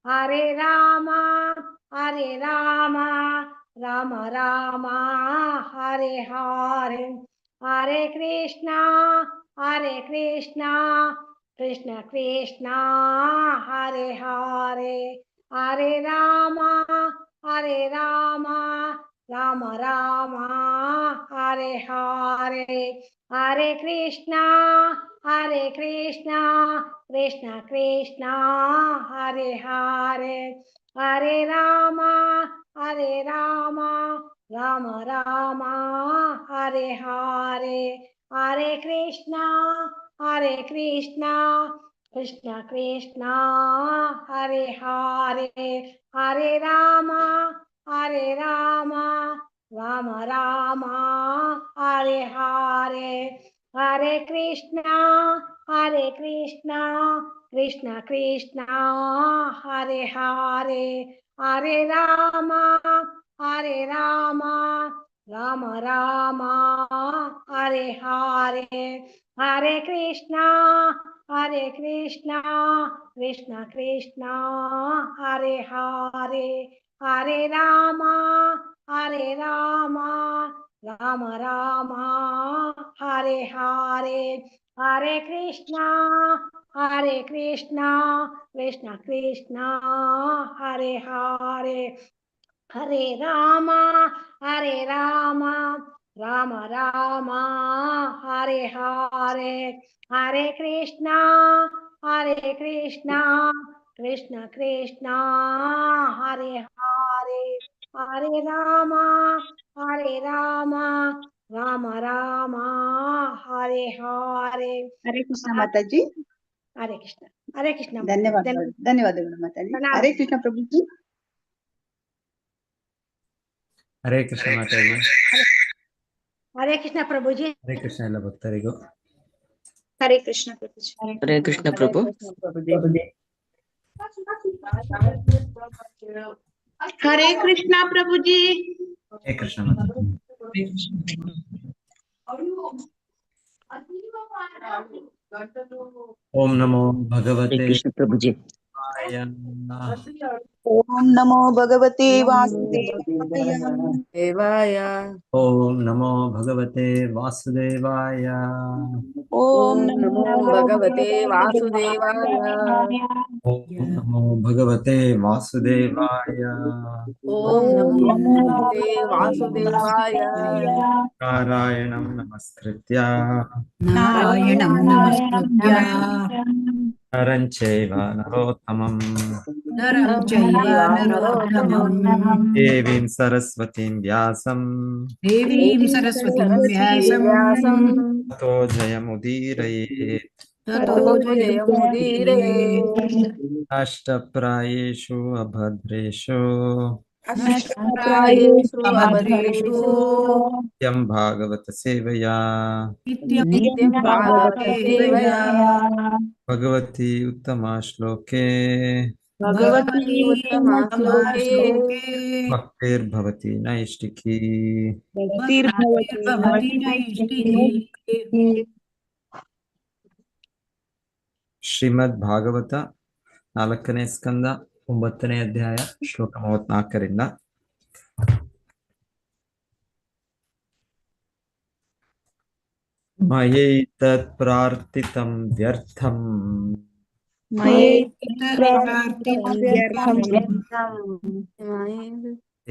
हरे राम हरे राम राम राम हरे हरे हरे कृष्णा कृष्ण कृष्णा हरे हरे हरे राम राम राम हरे हरे हरे कृष्णा कृष्ण कृष्णा हरे हरे हरे राम राम राम हरे हरे हरे कृष्णा कृष्ण कृष्णा हरे हरे हरे राम राम राम हरे हरे हरे कृष्णा कृष्ण कृष्णा हरे हरे हरे राम राम राम हरे हरे हरे कृष्णा कृष्ण कृष्णा हरे हरे हरे राम राम राम हरे हरे हरे कृष्णा कृष्ण कृष्णा हरे हरे हरे राम राम राम हरे हरे हरे कृष्णा कृष्ण कृष्णा हरे हरे हरे राम राम राम हरे हरे हरे कृष्ण माताजी। हरे कृष्ण धन्यवाद धन्यवाद माताजी। हरे कृष्ण प्रभु जी। हरे कृष्ण माताजी। हरे कृष्ण प्रभु जी। हरे कृष्ण ಎಲ್ಲ ಭಕ್ತರಿಗೂ हरे कृष्ण प्रभु जी। हरे कृष्ण प्रभु। हरे कृष्णा प्रभु जी। हरे कृष्ण माताजी। ओम नमो हरे भगवते कृष्ण प्रभु जी। ओम नमो भगवते वासुदेवाय। देवाय। ओम नमो भगवते वासुदेवाय। ओम ओम नमो नमो भगवते वासुदेवाय। ओम नमो भगवते वासुदेवाय। ओम नमो भगवते वासुदेवाय। नारायणं नमस्कृत्य नारायणं नमस्कृत्य नरं चैव नरोत्तमं नरं चैव नरोत्तमं देवीं सरस्वतीं व्यासं देवीं सरस्वतीं व्यासं ततो जयमुदीरयेत्। ततो जयमुदीरयेत्। अष्टप्रायेषु अभद्रेषु नष्टप्रायेषु अभद्रेषु नित्यं भागवत सेवया नित्यं भागवत सेवया भगवती उत्तमा श्लोके भगवती उत्तमा श्लोके भक्तिर्भवति नैष्टिकी। भक्तिर्भवति नैष्टिकी। ಶ್ರೀಮದ್ ಭಾಗವತ 4ನೇ ಸ್ಕಂದ 9ನೇ ಅಧ್ಯಾಯ ಶ್ಲೋಕ 34ರಿಂದ ಮಯೈತತ್ ಪ್ರಾರ್ಥಿತಂ ವ್ಯರ್ಥಂ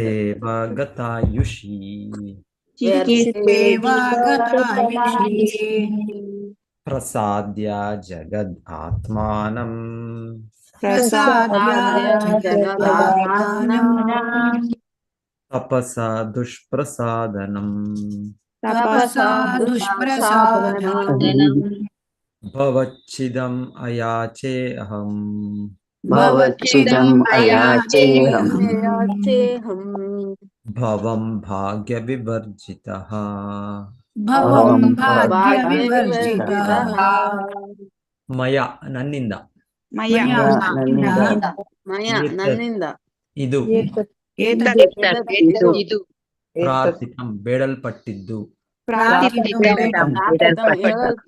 ಏವ ಗತಾಯುಷಿ ಪ್ರಸಾದ್ಯ ಜಗದ್ ಆತ್ಮಾನಂ ತಪಸ ದುಷ್ಪ್ರಸಾದನಂ ಭವಚ್ಛಿದಂ ಅಯಾಚೆ ಅಹಂ भवच्छिदम् अयाचेऽहम् ಭವಂ ಭಾಗ್ಯ ವಿವರ್ಜಿತಃ ಭವಂ ಭಾಗ್ಯವಿವರ್ಜಿತಃ ಮಯ ನನ್ನಿಂದ ನನ್ನಿಂದ ಇದು ಇದು ಪ್ರಾರ್ಥಿತಂ ಬೇಡಲ್ಪಟ್ಟಿದ್ದು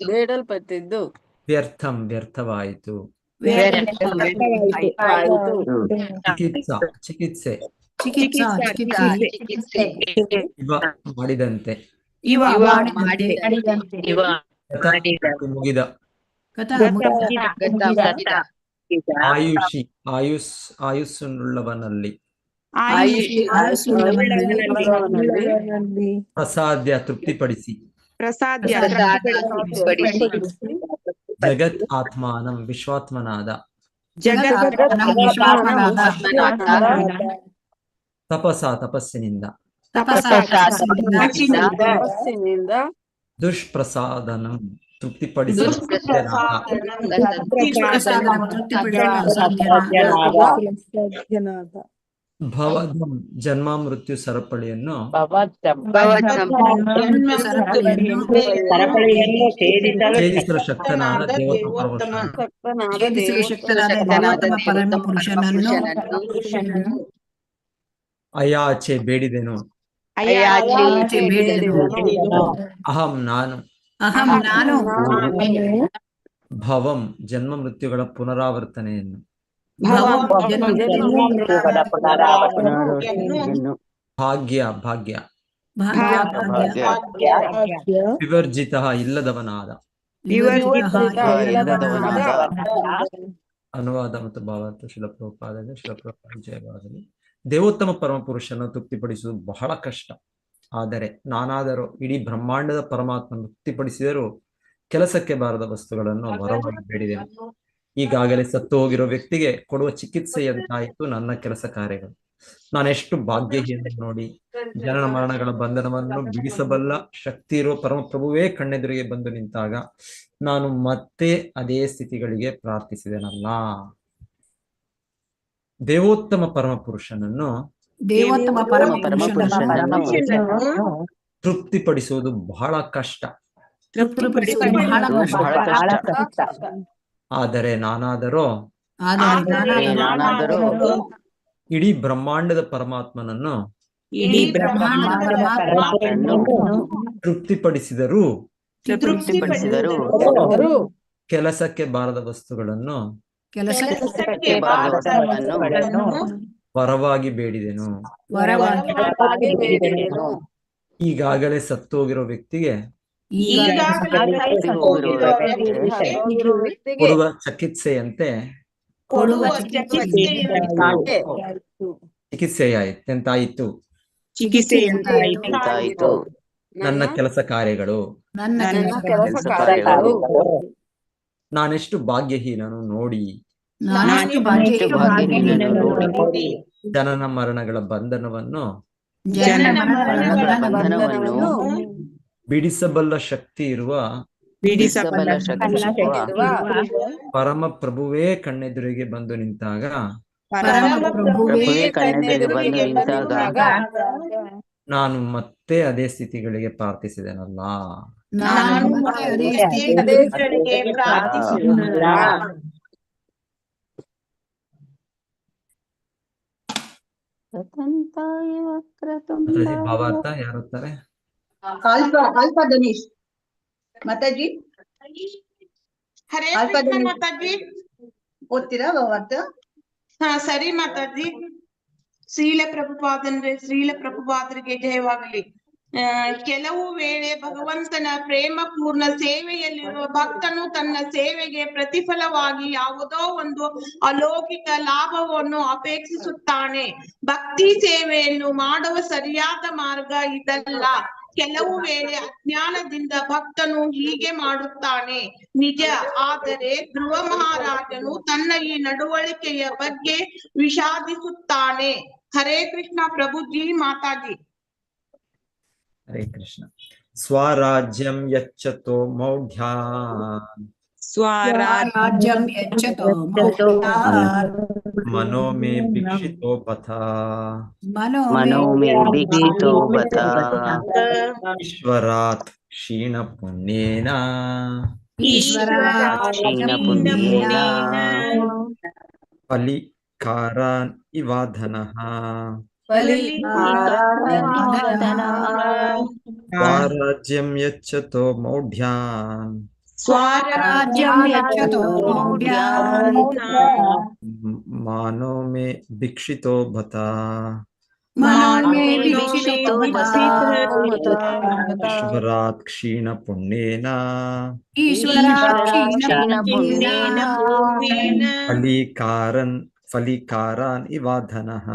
ಬೇಡಲ್ಪಟ್ಟಿದ್ದು ವ್ಯರ್ಥಂ ವ್ಯರ್ಥವಾಯಿತು ವ್ಯರ್ಥವಾಯಿತು. ಚಿಕಿತ್ಸಾ ಚಿಕಿತ್ಸೆ ಚಿಕಿತ್ಸೆ ಇವ ಮಾಡಿದಂತೆ ಇವ ಮುಗಿದ ಆಯುಷಿ ಆಯುಸ್ಸುಳ್ಳವನಲ್ಲಿ ಪ್ರಸಾದ್ಯ ತೃಪ್ತಿಪಡಿಸಿ ಜಗತ್ ಆತ್ಮಾನಂ ವಿಶ್ವಾತ್ಮನಾದ ತಪಸ್ಸಿನಿಂದ ದುಷ್ಪ್ರಸಾದನಂ ತೃಪ್ತಿಪಡಿಸಿ ಭವದಂ ಜನ್ಮ ಮೃತ್ಯು ಸರಪಳಿಯನ್ನು ಛೇದಿಸಲು ಶಕ್ತನಾದ ದೇವೋತ್ತಮ ಪರಮಪುರುಷನನ್ನು ಅಯಾಚೆ ಬೇಡಿದೆನು. ಅಹಂ ನಾನು ಭವಂ ಜನ್ಮ ಮೃತ್ಯುಗಳ ಪುನರಾವರ್ತನೆಯನ್ನು ಭಾಗ್ಯ ವಿವರ್ಜಿತ ಇಲ್ಲದವನಾದ ಅನುವಾದ ಮತ್ತು ಭಾವಾರ್ಥ ಶಿಲಪ್ರಭುಪಾದ ಜಯವಾಗಲಿ. ದೇವೋತ್ತಮ ಪರಮಪುರುಷನ ತೃಪ್ತಿಪಡಿಸುವುದು ಬಹಳ ಕಷ್ಟ. ಆದರೆ ನಾನಾದರೂ ಇಡೀ ಬ್ರಹ್ಮಾಂಡದ ಪರಮಾತ್ಮ ತೃಪ್ತಿಪಡಿಸಿದರೂ ಕೆಲಸಕ್ಕೆ ಬಾರದ ವಸ್ತುಗಳನ್ನು ವರವಾಗಿ ಬೇಡಿದೆನು. ಈಗಾಗಲೇ ಸತ್ತು ಹೋಗಿರೋ ವ್ಯಕ್ತಿಗೆ ಕೊಡುವ ಚಿಕಿತ್ಸೆಯಂತಾಯಿತು ನನ್ನ ಕೆಲಸ ಕಾರ್ಯಗಳು. ನಾನೆಷ್ಟು ಭಾಗ್ಯಹೀನ ನೋಡಿ. ಜನನ ಮರಣಗಳ ಬಂಧನವನ್ನು ಬಿಡಿಸಬಲ್ಲ ಶಕ್ತಿ ಇರುವ ಪರಮಪ್ರಭುವೇ ಕಣ್ಣೆದುರಿಗೆ ಬಂದು ನಿಂತಾಗ ನಾನು ಮತ್ತೆ ಅದೇ ಸ್ಥಿತಿಗಳಿಗೆ ಪ್ರಾರ್ಥಿಸಿದೆನಲ್ಲ. ದೇವೋತ್ತಮ ಪರಮಪುರುಷನನ್ನು ತೃಪ್ತಿಪಡಿಸುವುದು ಬಹಳ ಕಷ್ಟ. ಆದರೆ ನಾನಾದರೂ ಇಡೀ ಬ್ರಹ್ಮಾಂಡದ ಪರಮಾತ್ಮನನ್ನು ತೃಪ್ತಿಪಡಿಸಿದರೂ ಕೆಲಸಕ್ಕೆ ಬಾರದ ವಸ್ತುಗಳನ್ನು ವರವಾಗಿ ಬೇಡಿದೆನು. ಈಗಾಗಲೇ ಸತ್ತೋಗಿರೋ ವ್ಯಕ್ತಿಗೆ ಕೊಡುವ ಚಿಕಿತ್ಸೆಯಂತೆ ಚಿಕಿತ್ಸೆಯಾಯಿತೆಂತಾಯಿತು ನನ್ನ ಕೆಲಸ ಕಾರ್ಯಗಳು. ನಾನೆಷ್ಟು ಭಾಗ್ಯಹೀನನು ನೋಡಿ. ಜನನ ಮರಣಗಳ ಬಂಧನವನ್ನು ಬಿಡಿಸಬಲ್ಲ ಶಕ್ತಿ ಇರುವ ಪರಮ ಪ್ರಭುವೇ ಕಣ್ಣೆದುರಿಗೆ ಬಂದು ನಿಂತಾಗ ನಾನು ಮತ್ತೆ ಅದೇ ಸ್ಥಿತಿಗಳಿಗೆ ಪ್ರಾರ್ಥಿಸಿದೆನಲ್ಲ. ಭಾವಾರ್ಥ ಯಾರು ಓದ್ತಾರೆ? ಅಲ್ಪ ಗಣೇಶ್ ಮಾತಾಜಿ ಮಾತಾಜಿ ಓದ್ತೀರಾ ಭಾವಾರ್ಥ? ಹಾ ಸರಿ ಮಾತಾಜಿ. ಶ್ರೀಲ ಪ್ರಭುಪಾದರಿಗೆ ಜಯವಾಗಲಿ. ಕೆಲವು ವೇಳೆ ಭಗವಂತನ ಪ್ರೇಮ ಪೂರ್ಣ ಸೇವೆಯಲ್ಲಿರುವ ಭಕ್ತನು ತನ್ನ ಸೇವೆಗೆ ಪ್ರತಿಫಲವಾಗಿ ಯಾವುದೋ ಒಂದು ಅಲೌಕಿಕ ಲಾಭವನ್ನು ಅಪೇಕ್ಷಿಸುತ್ತಾನೆ. ಭಕ್ತಿ ಸೇವೆಯನ್ನು ಮಾಡುವ ಸರಿಯಾದ ಮಾರ್ಗ ಇದಲ್ಲ. ಕೆಲವು ವೇಳೆ ಅಜ್ಞಾನದಿಂದ ಭಕ್ತನು ಹೀಗೆ ಮಾಡುತ್ತಾನೆ ನಿಜ. ಆದರೆ ಧ್ರುವ ಮಹಾರಾಜನು ತನ್ನ ಈ ನಡವಳಿಕೆಯ ಬಗ್ಗೆ ವಿಷಾದಿಸುತ್ತಾನೆ. ಹರೇ ಕೃಷ್ಣ ಪ್ರಭುಜಿ ಮಾತಾಜಿ. ಹರೇ ಕೃಷ್ಣ. ಸ್ವರಾಜ್ಯಂ ಯಚ್ಚತೋ ಮೌಢ್ಯಾನ್ ಮನೋ ಮೇ ಭಿಕ್ಷಿತೋ ಬಥ ಈಶ್ವರಾತ್ ಕ್ಷೀಣ ಪುಣ್ಯೇನ ಫಲಿಕಾರಾನ್ ಇವಾಧನಃ ಸ್ವರಾಜ್ಯಂ ಯಚ್ಚತೋ ಮೌಢ್ಯಾನ್ ಸ್ವರಾಜ್ಯಂ ಯಚ್ಚತೋ ಮೌಢ್ಯಾನ್ ಮಾನೋ ಮೇ ಭಿಕ್ಷಿತೋ ಬತ ಮನೋ ಮೇ ಭಿಕ್ಷಿತೋ ಬತ ಈಶ್ವರಾತ್ ಕ್ಷೀಣ ಪುಣ್ಯೇನ ಈಶ್ವರಾತ್ ಕ್ಷೀಣ ಪುಣ್ಯೇನ ಫಲಿಕಾರಾನ್ ಇವಾಧನಃ.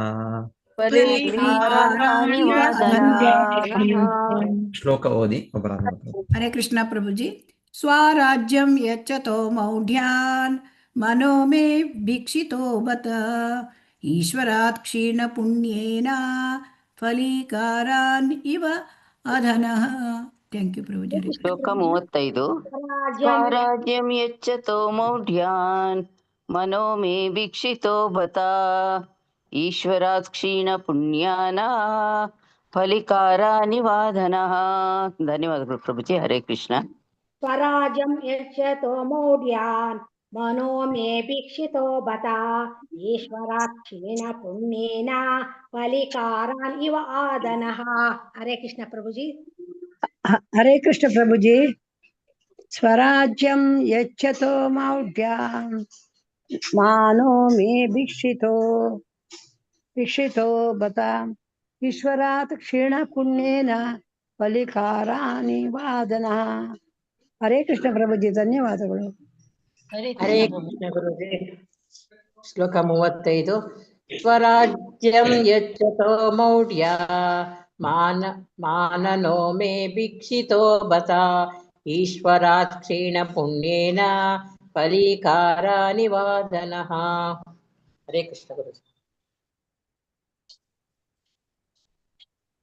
ಶ್ಲೋಕ ಓದಿ ಒಬ್ಬರಾದ. ಹರೇ ಕೃಷ್ಣ ಪ್ರಭುಜಿ. ಸ್ವರಾಜ್ಯಂ ಯಚ್ಚತೋ ಮೌಢ್ಯಾನ್ ಮನೋ ಮೇ ಭಿಕ್ಷಿತೋ ಬತ ಈಶ್ವರಾತ್ ಕ್ಷೀಣ ಪುಣ್ಯೇನ ಫಲೀಕಾರಾನ್ ಇವ ಅಧನಃ. Thank you ಪ್ರಭುಜಿ. ಶ್ಲೋಕ 35. ಸ್ವರಾಜ್ಯಂ ಯಚ್ಚತೋ ಮೌಢ್ಯಾನ್ ಮನೋ ಮೇ ಭಿಕ್ಷಿತೋ ಬತ ಈಶ್ವರಾತ್ ಕ್ಷೀಣ ಪುಣ್ಯಾನ ಫಲಿಕಾರಾನಿ ವಾಧನಃ. ಧನ್ಯವಾದಗಳು ಪ್ರಭುಜಿ. ಹರೇ ಕೃಷ್ಣ. ಸ್ವರಾಜ್ಯಂ ಯಚ್ಚತೋ ಮೌಢ್ಯಾನ್ ಮನೋ ಮೇ ಭಿಕ್ಷಿತೋ ಬತ ಈಶ್ವರಾತ್ ಕ್ಷೀಣ ಪುಣ್ಯೇನ ಫಲಿಕಾರಾನ್ ಇವ ಆದನಃ. ಹರೇ ಕೃಷ್ಣ ಪ್ರಭುಜಿ. ಹರೇ ಕೃಷ್ಣ ಪ್ರಭುಜಿ. ಸ್ವರಾಜ್ಯಂ ಯಚ್ಚತೋ ಮೌಢ್ಯಾನ್ ಮಾನೋ ಮೇ ಭಿಕ್ಷಿತೋ ಬತ ಈಶ್ವರಾತ್ ಕ್ಷೀಣ ಪುಣ್ಯೇನ ಫಲಿಕಾರಾನಿ ವಾದನಃ. ಹರೇ ಕೃಷ್ಣ ಪ್ರಭುಜಿ. ಧನ್ಯವಾದಗಳು. ಹರೇ ಕೃಷ್ಣ ಗುರುಜಿ. ಶ್ಲೋಕ 35. ಸ್ವರಾಜ್ಯಂ ಯಚ್ಚತೋ ಮೌಢ್ಯ ಮಾನನೋ ಮೇ ಭಿಕ್ಷಿತೋ ಬತ ಈಶ್ವರಾತ್ ಕ್ಷೀಣ ಪುಣ್ಯೇನ ಫಲಿಕಾರಾನಿ ವಾದನಃ. ಹರೇ ಕೃಷ್ಣ ಗುರುಜಿ.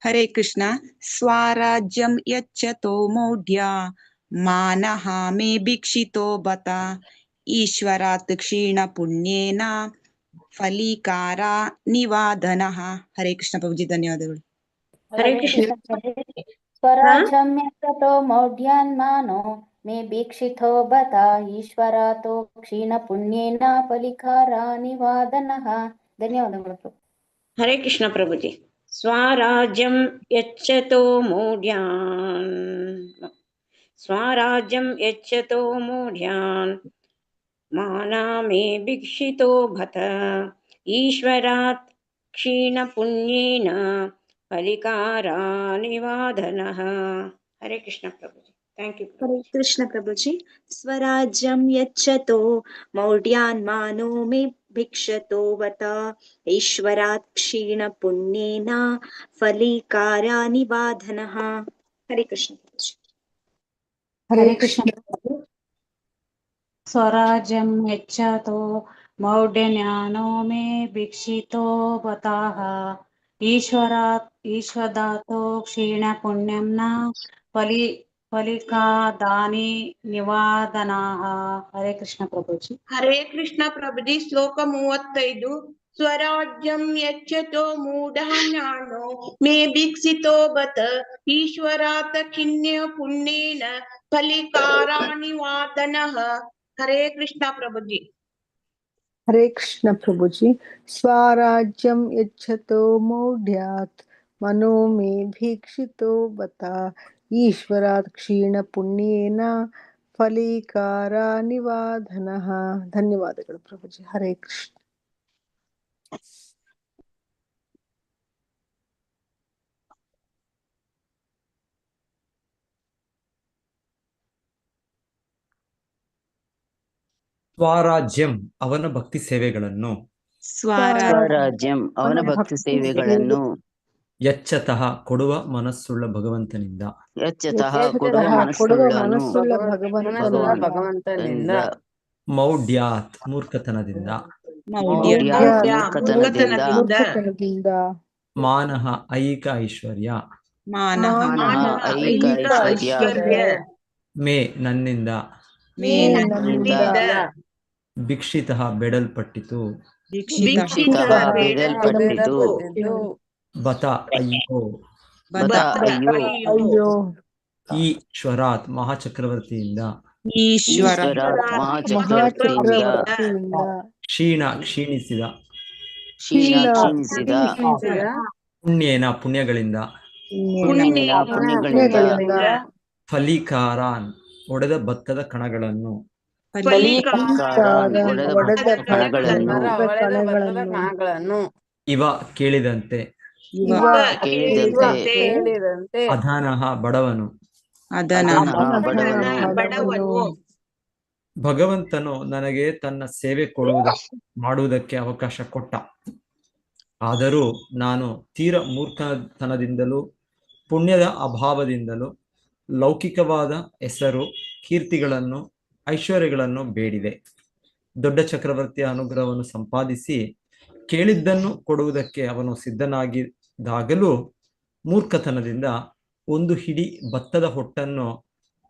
ಹರೇ ಕೃಷ್ಣ. ಸ್ವರಾಜ್ಯಂ ಯಚ್ಚತೋ ಮೌಢ್ಯ ಮಾನಃ ಮೇ ಭಿಕ್ಷಿತೋ ಬತ ಈಶ್ವರಾತ್ ಕ್ಷೀಣ ಪುಣ್ಯೇನ ಫಲಿಕಾರ ನಿವಾದನಃ. ಹರೇ ಕೃಷ್ಣ ಪ್ರಭುಜಿ. ಧನ್ಯವಾದಗಳು. ಹರೇ ಕೃಷ್ಣ. ಸ್ವರಾಜ್ಯಂ ಯಚ್ಚತೋ ಮೌಢ್ಯಾನ್ ಮಾನೋ ಮೇ ಭಿಕ್ಷಿತೋ ಬತ ಈಶ್ವರಾತೋ ಕ್ಷೀಣ ಪುಣ್ಯೇನ ಫಲಿಕಾರ ನಿವಾದನಃ. ಧನ್ಯವಾದಗಳು ಪ್ರಭು. ಹರೇ ಕೃಷ್ಣ ಪ್ರಭುಜಿ. ಸ್ವರಾಜ್ಯಂ ಯಚ್ಚತೋ ಮೌಢ್ಯಾನ್ ಮಾನಾ ಮೇ ಭಿಕ್ಷಿತೋ ಬತ ಈಶ್ವರಾತ್ ಕ್ಷೀಣ ಪುಣ್ಯೇನ ಫಲಿಕಾರಾ ನಿವಾದನಃ. ಹರೇ ಕೃಷ್ಣ ಪ್ರಭುಜಿ. Thank you. ಹರೇ ಕೃಷ್ಣ ಪ್ರಭುಜಿ. ಸ್ವರಾಜ್ಯಂ ಯಚ್ಚತೋ ಮೌಢ್ಯಾನ್ ಮಾನೋ ಮೇ ಭಿಕ್ಷತೋ ಬತ ಈಶ್ವರಾತ್ ಕ್ಷೀಣ ಪುಣ್ಯೇನ ಫಲಿಕಾರಾ ನಿವಾದನಃ. ಹರೇ ಕೃಷ್ಣ ಪ್ರಭುಜಿ. ಹರೇ ಕೃಷ್ಣ. ಸ್ವರಾಜ್ಯಂ ಯಚ್ಚತೋ ಮೌಢ್ಯಾನೋ ಮೇ ಭಿಕ್ಷಿತೋ ಬತಾಃ ಈಶ್ವರಾತೋ ಕ್ಷೀಣ ಪುಣ್ಯಂನ ಫಲಿಕಾದಾನಿ ನಿವಾದನಾಃ. ಹರೇ ಕೃಷ್ಣ ಪ್ರಭುಜಿ. ಹರೇ ಕೃಷ್ಣ ಪ್ರಭುಜಿ. ಶ್ಲೋಕ 35. ಸ್ವರಾಜ್ಯಂ ಯಚ್ಚತೋ ಮೂಢಜ್ಞಾನೋ ಮೇ ಭಿಕ್ಷಿತೋ ಬತ ಈಶ್ವರಾತ್ ಕ್ಷೀಣ ಪುಣ್ಯೇನ ಫಲಿಕಾರಾನಿ ವಾದನಃ. ಹರೇ ಕೃಷ್ಣ ಪ್ರಭುಜಿ. ಹರೇ ಕೃಷ್ಣ ಪ್ರಭುಜಿ. ಸ್ವರಾಜ್ಯಂ ಯಚ್ಚತೋ ಮೌಢ್ಯಾತ್ ಮನೋ ಮೇ ಭಿಕ್ಷಿತೋ ಬತ ಈಶ್ವರಾತ್ ಕ್ಷೀಣ ಪುಣ್ಯೇನ ಫಲಿಕಾರ ನಿವಾದನಃ. ಧನ್ಯವಾದಗಳು ಪ್ರಭುಜಿ. ಹರೇ ಕೃಷ್ಣ. ಸ್ವರಾಜ್ಯಂ ಅವನ ಭಕ್ತಿ ಸೇವೆಗಳನ್ನು ಯಚ್ಚತಃ ಕೊಡುವ ಮನಸ್ಸುಳ್ಳ ಭಗವಂತನಿಂದ ಮೌಢ್ಯಾತ್ ಮೂರ್ಖತನದಿಂದ ಮಾನಃ ಐಕ ಐಶ್ವರ್ಯ ಮೇ ನನ್ನಿಂದ ಭಿಕ್ಷಿತಃ ಬೇಡಲ್ಪಟ್ಟಿತು ಬತ ಅಯ್ಯೋ ಈಶ್ವರಾತ್ ಮಹಾಚಕ್ರವರ್ತಿಯಿಂದ ಕ್ಷೀಣಿಸಿದ ಪುಣ್ಯೇನ ಪುಣ್ಯಗಳಿಂದ ಫಲಿಕಾರಾನ್ ಒಡೆದ ಭತ್ತದ ಕಣಗಳನ್ನು ಒಡೆದ ಕಣಗಳನ್ನು ಇವ ಕೇಳಿದಂತೆ ಅಧನಃ ಬಡವನು ಬಡವನು ಭಗವಂತನು ನನಗೆ ತನ್ನ ಸೇವೆ ಮಾಡುವುದಕ್ಕೆ ಅವಕಾಶ ಕೊಟ್ಟ. ಆದರೂ ನಾನು ತೀರ ಮೂರ್ಖತನದಿಂದಲೂ ಪುಣ್ಯದ ಅಭಾವದಿಂದಲೂ ಲೌಕಿಕವಾದ ಹೆಸರು, ಕೀರ್ತಿಗಳನ್ನು, ಐಶ್ವರ್ಯಗಳನ್ನು ಬೇಡಿದೆ. ದೊಡ್ಡ ಚಕ್ರವರ್ತಿಯ ಅನುಗ್ರಹವನ್ನು ಸಂಪಾದಿಸಿ ಕೇಳಿದ್ದನ್ನು ಕೊಡುವುದಕ್ಕೆ ಅವನು ಸಿದ್ಧನಾಗಿದ್ದಾಗಲೂ ಮೂರ್ಖತನದಿಂದ ಒಂದು ಹಿಡಿ ಭತ್ತದ ಹೊಟ್ಟನ್ನು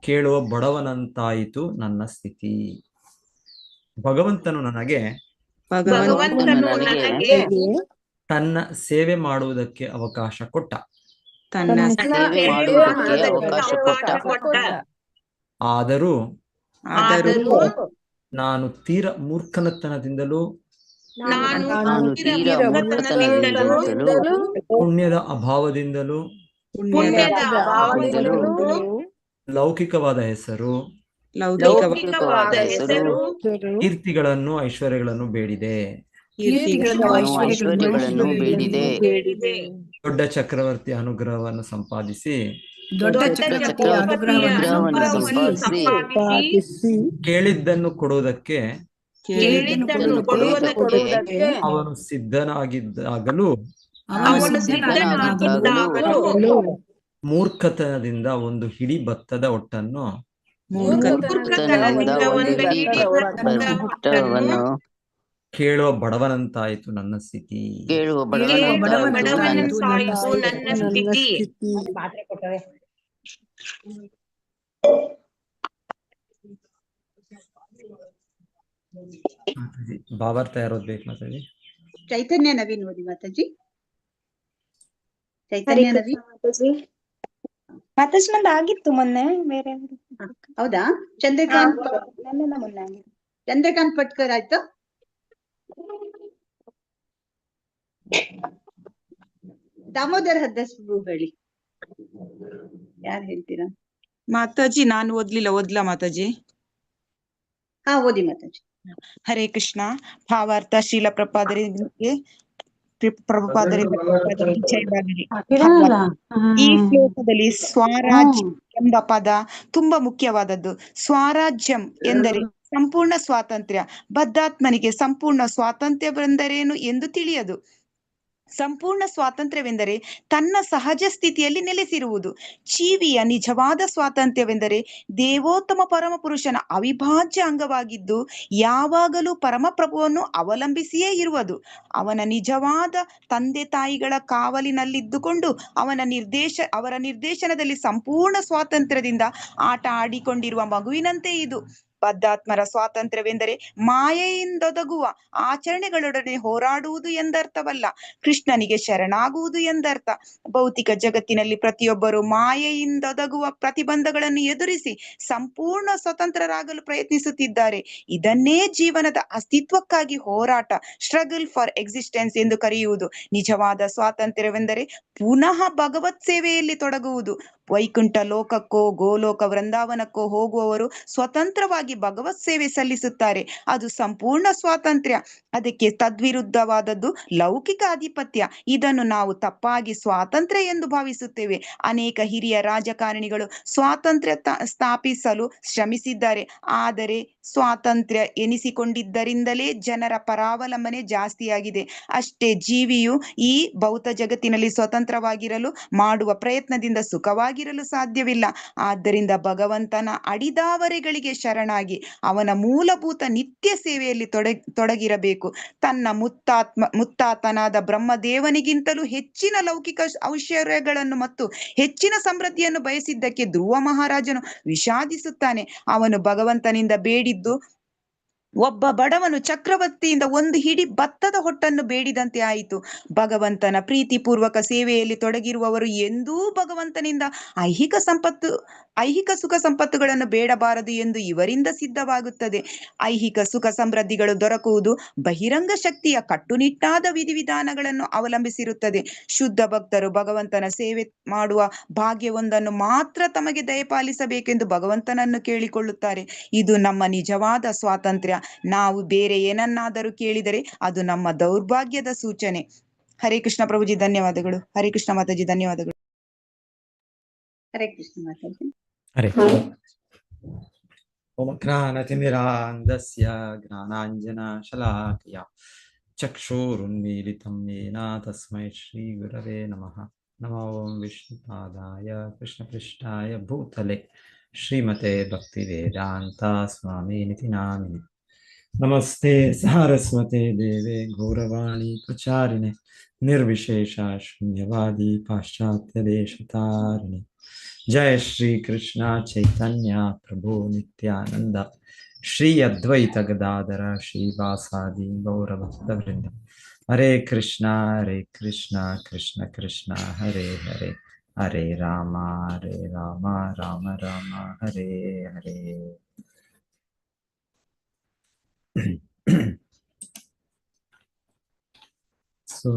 ಕೇಳುವ ಬಡವನಂತಾಯಿತು ನನ್ನ ಸ್ಥಿತಿ. ಭಗವಂತನು ನನಗೆ ತನ್ನ ಸೇವೆ ಮಾಡುವುದಕ್ಕೆ ಅವಕಾಶ ಕೊಟ್ಟ. ಆದರೂ ನಾನು ತೀರ ಮೂರ್ಖತನದಿಂದಲೂ ಪುಣ್ಯದ ಅಭಾವದಿಂದಲೂ ಲೌಕಿಕವಾದ ಹೆಸರು, ಕೀರ್ತಿಗಳನ್ನು, ಐಶ್ವರ್ಯಗಳನ್ನು ಬೇಡಿದೆ. ದೊಡ್ಡ ಚಕ್ರವರ್ತಿಯ ಅನುಗ್ರಹವನ್ನು ಸಂಪಾದಿಸಿ ಕೇಳಿದ್ದನ್ನು ಕೊಡುವುದಕ್ಕೆ ಅವನು ಸಿದ್ಧನಾಗಿದ್ದಾಗಲೂ ಮೂರ್ಖತನದಿಂದ ಒಂದು ಹಿಡಿ ಭತ್ತದ ಹೊಟ್ಟನ್ನು ಕೇಳುವ ಬಡವನಂತಾಯಿತು ನನ್ನ ಸ್ಥಿತಿ. ಭಾವಾರ್ಥ ಯಾರು ಓದ್ಬೇಕು ಮಾತಾಜಿ? ಚೈತನ್ಯ ನವೀನ್ ಓದಿ ಮಾತಾಜಿ. ಚೈತನ್ಯ ನವೀನ್ ಮಾತಾಜಿ ನಂದು ಆಗಿತ್ತು ಮೊನ್ನೆ ಬೇರೆ. ಹೌದಾ? ಚಂದ್ರಕಾಂತ್ ಮೊನ್ನೆ ಚಂದ್ರಕಾಂತ್ ಪಟ್ಕರ್ ಆಯ್ತು. ದಾಮೋದರ್ ಹದ್ದಸ್ ಹೇಳಿ, ಯಾರು ಹೇಳ್ತೀರಾ? ಮಾತಾಜಿ ನಾನು ಓದ್ಲಾ ಮಾತಾಜಿ? ಹಾ ಓದಿ ಮಾತಾಜಿ. ಹರೇ ಕೃಷ್ಣ. ಭಾವಾರ್ಥ ಶ್ರೀಲ ಪ್ರಭುಪಾದರಿಗೆ ಜಯವಾಗಲಿ. ಈ ಶ್ಲೋಕದಲ್ಲಿ ಸ್ವರಾಜ್ಯ ಎಂಬ ಪದ ತುಂಬಾ ಮುಖ್ಯವಾದದ್ದು. ಸ್ವರಾಜ್ಯಂ ಎಂದರೆ ಸಂಪೂರ್ಣ ಸ್ವಾತಂತ್ರ್ಯ. ಬದ್ಧಾತ್ಮನಿಗೆ ಸಂಪೂರ್ಣ ಸ್ವಾತಂತ್ರ್ಯವೆಂದರೇನು ಎಂದು ತಿಳಿಯದು. ಸಂಪೂರ್ಣ ಸ್ವಾತಂತ್ರ್ಯವೆಂದರೆ ತನ್ನ ಸಹಜ ಸ್ಥಿತಿಯಲ್ಲಿ ನೆಲೆಸಿರುವುದು. ಜೀವಿಯ ನಿಜವಾದ ಸ್ವಾತಂತ್ರ್ಯವೆಂದರೆ ದೇವೋತ್ತಮ ಪರಮಪುರುಷನ ಅವಿಭಾಜ್ಯ ಅಂಗವಾಗಿದ್ದು ಯಾವಾಗಲೂ ಪರಮಪ್ರಭುವನ್ನು ಅವಲಂಬಿಸಿಯೇ ಇರುವುದು. ಅವನ ನಿಜವಾದ ತಂದೆ ತಾಯಿಗಳ ಕಾವಲಿನಲ್ಲಿದ್ದುಕೊಂಡು ಅವರ ನಿರ್ದೇಶನದಲ್ಲಿ ಸಂಪೂರ್ಣ ಸ್ವಾತಂತ್ರ್ಯದಿಂದ ಆಟ ಆಡಿಕೊಂಡಿರುವ ಮಗುವಿನಂತೆ ಇದು. ಬದ್ಧಾತ್ಮರ ಸ್ವಾತಂತ್ರ್ಯವೆಂದರೆ ಮಾಯೆಯಿಂದೊದಗುವ ಆಚರಣೆಗಳೊಡನೆ ಹೋರಾಡುವುದು ಎಂದರ್ಥವಲ್ಲ, ಕೃಷ್ಣನಿಗೆ ಶರಣಾಗುವುದು ಎಂದರ್ಥ. ಭೌತಿಕ ಜಗತ್ತಿನಲ್ಲಿ ಪ್ರತಿಯೊಬ್ಬರು ಮಾಯೆಯಿಂದೊದಗುವ ಪ್ರತಿಬಂಧಗಳನ್ನು ಎದುರಿಸಿ ಸಂಪೂರ್ಣ ಸ್ವತಂತ್ರರಾಗಲು ಪ್ರಯತ್ನಿಸುತ್ತಿದ್ದಾರೆ. ಇದನ್ನೇ ಜೀವನದ ಅಸ್ತಿತ್ವಕ್ಕಾಗಿ ಹೋರಾಟ, ಸ್ಟ್ರಗಲ್ ಫಾರ್ ಎಕ್ಸಿಸ್ಟೆನ್ಸ್ ಎಂದು ಕರೆಯುವುದು. ನಿಜವಾದ ಸ್ವಾತಂತ್ರ್ಯವೆಂದರೆ ಪುನಃ ಭಗವತ್ ಸೇವೆಯಲ್ಲಿ ತೊಡಗುವುದು. ವೈಕುಂಠ ಲೋಕಕ್ಕೋ ಗೋಲೋಕ ವೃಂದಾವನಕ್ಕೋ ಹೋಗುವವರು ಸ್ವತಂತ್ರವಾಗಿ ಭಗವತ್ ಸೇವೆ ಸಲ್ಲಿಸುತ್ತಾರೆ. ಅದು ಸಂಪೂರ್ಣ ಸ್ವಾತಂತ್ರ್ಯ. ಅದಕ್ಕೆ ತದ್ವಿರುದ್ಧವಾದದ್ದು ಲೌಕಿಕ ಆಧಿಪತ್ಯ. ಇದನ್ನು ನಾವು ತಪ್ಪಾಗಿ ಸ್ವಾತಂತ್ರ್ಯ ಎಂದು ಭಾವಿಸುತ್ತೇವೆ. ಅನೇಕ ಹಿರಿಯ ರಾಜಕಾರಣಿಗಳು ಸ್ವಾತಂತ್ರ್ಯ ಸ್ಥಾಪಿಸಲು ಶ್ರಮಿಸಿದ್ದಾರೆ. ಆದರೆ ಸ್ವಾತಂತ್ರ್ಯ ಎನಿಸಿಕೊಂಡಿದ್ದರಿಂದಲೇ ಜನರ ಪರಾವಲಂಬನೆ ಜಾಸ್ತಿಯಾಗಿದೆ ಅಷ್ಟೇ. ಜೀವಿಯು ಈ ಭೌತ ಜಗತ್ತಿನಲ್ಲಿ ಸ್ವತಂತ್ರವಾಗಿರಲು ಮಾಡುವ ಪ್ರಯತ್ನದಿಂದ ಸುಖವಾಗಿರಲು ಸಾಧ್ಯವಿಲ್ಲ. ಆದ್ದರಿಂದ ಭಗವಂತನ ಅಡಿದಾವರೆಗಳಿಗೆ ಶರಣಾಗಿ ಅವನ ಮೂಲಭೂತ ನಿತ್ಯ ಸೇವೆಯಲ್ಲಿ ತೊಡಗಿರಬೇಕು. ತನ್ನ ಮುತ್ತಾತನಾದ ಬ್ರಹ್ಮದೇವನಿಗಿಂತಲೂ ಹೆಚ್ಚಿನ ಲೌಕಿಕ ಐಶ್ವರ್ಯಗಳನ್ನು ಮತ್ತು ಹೆಚ್ಚಿನ ಸಮೃದ್ಧಿಯನ್ನು ಬಯಸಿದ್ದಕ್ಕೆ ಧ್ರುವ ಮಹಾರಾಜನು ವಿಷಾದಿಸುತ್ತಾನೆ. ಅವನು ಭಗವಂತನಿಂದ ಬೇಡಿದ್ದು ಒಬ್ಬ ಬಡವನು ಚಕ್ರವರ್ತಿಯಿಂದ ಒಂದು ಹಿಡಿ ಭತ್ತದ ಹೊಟ್ಟನ್ನು ಬೇಡಿದಂತೆ ಆಯಿತು. ಭಗವಂತನ ಪ್ರೀತಿಪೂರ್ವಕ ಸೇವೆಯಲ್ಲಿ ತೊಡಗಿರುವವರು ಎಂದೂ ಭಗವಂತನಿಂದ ಐಹಿಕ ಸುಖ ಸಂಪತ್ತುಗಳನ್ನು ಬೇಡಬಾರದು ಎಂದು ಇವರಿಂದ ಸಿದ್ಧವಾಗುತ್ತದೆ. ಐಹಿಕ ಸುಖ ಸಮೃದ್ಧಿಗಳು ದೊರಕುವುದು ಬಹಿರಂಗ ಶಕ್ತಿಯ ಕಟ್ಟುನಿಟ್ಟಾದ ವಿಧಿವಿಧಾನಗಳನ್ನು ಅವಲಂಬಿಸಿರುತ್ತದೆ. ಶುದ್ಧ ಭಕ್ತರು ಭಗವಂತನ ಸೇವೆ ಮಾಡುವ ಭಾಗ್ಯವೊಂದನ್ನು ಮಾತ್ರ ತಮಗೆ ದಯಪಾಲಿಸಬೇಕೆಂದು ಭಗವಂತನನ್ನು ಕೇಳಿಕೊಳ್ಳುತ್ತಾರೆ. ಇದು ನಮ್ಮ ನಿಜವಾದ ಸ್ವಾತಂತ್ರ್ಯ. ನಾವು ಬೇರೆ ಏನನ್ನಾದರೂ ಕೇಳಿದರೆ ಅದು ನಮ್ಮ ದೌರ್ಭಾಗ್ಯದ ಸೂಚನೆ. ಹರೇ ಕೃಷ್ಣ ಪ್ರಭುಜಿ, ಧನ್ಯವಾದಗಳು. ಹರೇ ಕೃಷ್ಣ ಮಾತಾಜಿ, ಧನ್ಯವಾದಗಳು. ಹರೇ ಕೃಷ್ಣ ಮಾತಾಜಿ. ಹರೇ ಓಂ ಜ್ಞಾನತಿಮಿರಾಂಧಸ್ಯ ಜ್ಞಾನಾಂಜನಶಲಾಕಯ ಚಕ್ಷುರುನ್ಮೀಲಿತಂ ಯೇನ ತಸ್ಮೈ ಶ್ರೀ ಗುರವೇ ನಮಃ. ನಮೋ ಓಂ ವಿಷ್ಣುಪಾದಾಯ ಕೃಷ್ಣಪೃಷ್ಠಾಯ ಭೂತಲೆ ಶ್ರೀಮತೆ ಭಕ್ತಿವೇದಾಂತ ಸ್ವಾಮಿನಿತಿ ನಾಮಿನಿ. ನಮಸ್ತೆ ಸಾರಸ್ವತೆ ದೇವೆ ಗೌರವಾಣಿ ಪ್ರಚಾರಿಣೆ ನಿರ್ವಿಶೇಷ ಶೂನ್ಯವಾದಿ ಪಾಶ್ಚಾತ್ಯ ದೇಶತಾರಿಣಿ. ಜಯ ಶ್ರೀ ಕೃಷ್ಣ ಚೈತನ್ಯ ಪ್ರಭು ನಿತ್ಯಾನಂದ ಶ್ರೀ ಅದ್ವೈತ ಗದಾಧರ ಶ್ರೀವಾಸಾದಿ ಗೌರಭಕ್ತವೃಂದ. ಹರೇ ಕೃಷ್ಣ ಕೃಷ್ಣ ಕೃಷ್ಣ ಹರೇ ಹರೇ, ಹರೇ ರಾಮ ರಾಮ ರಾಮ ಹರೇ ಹರೇ. ಸೊ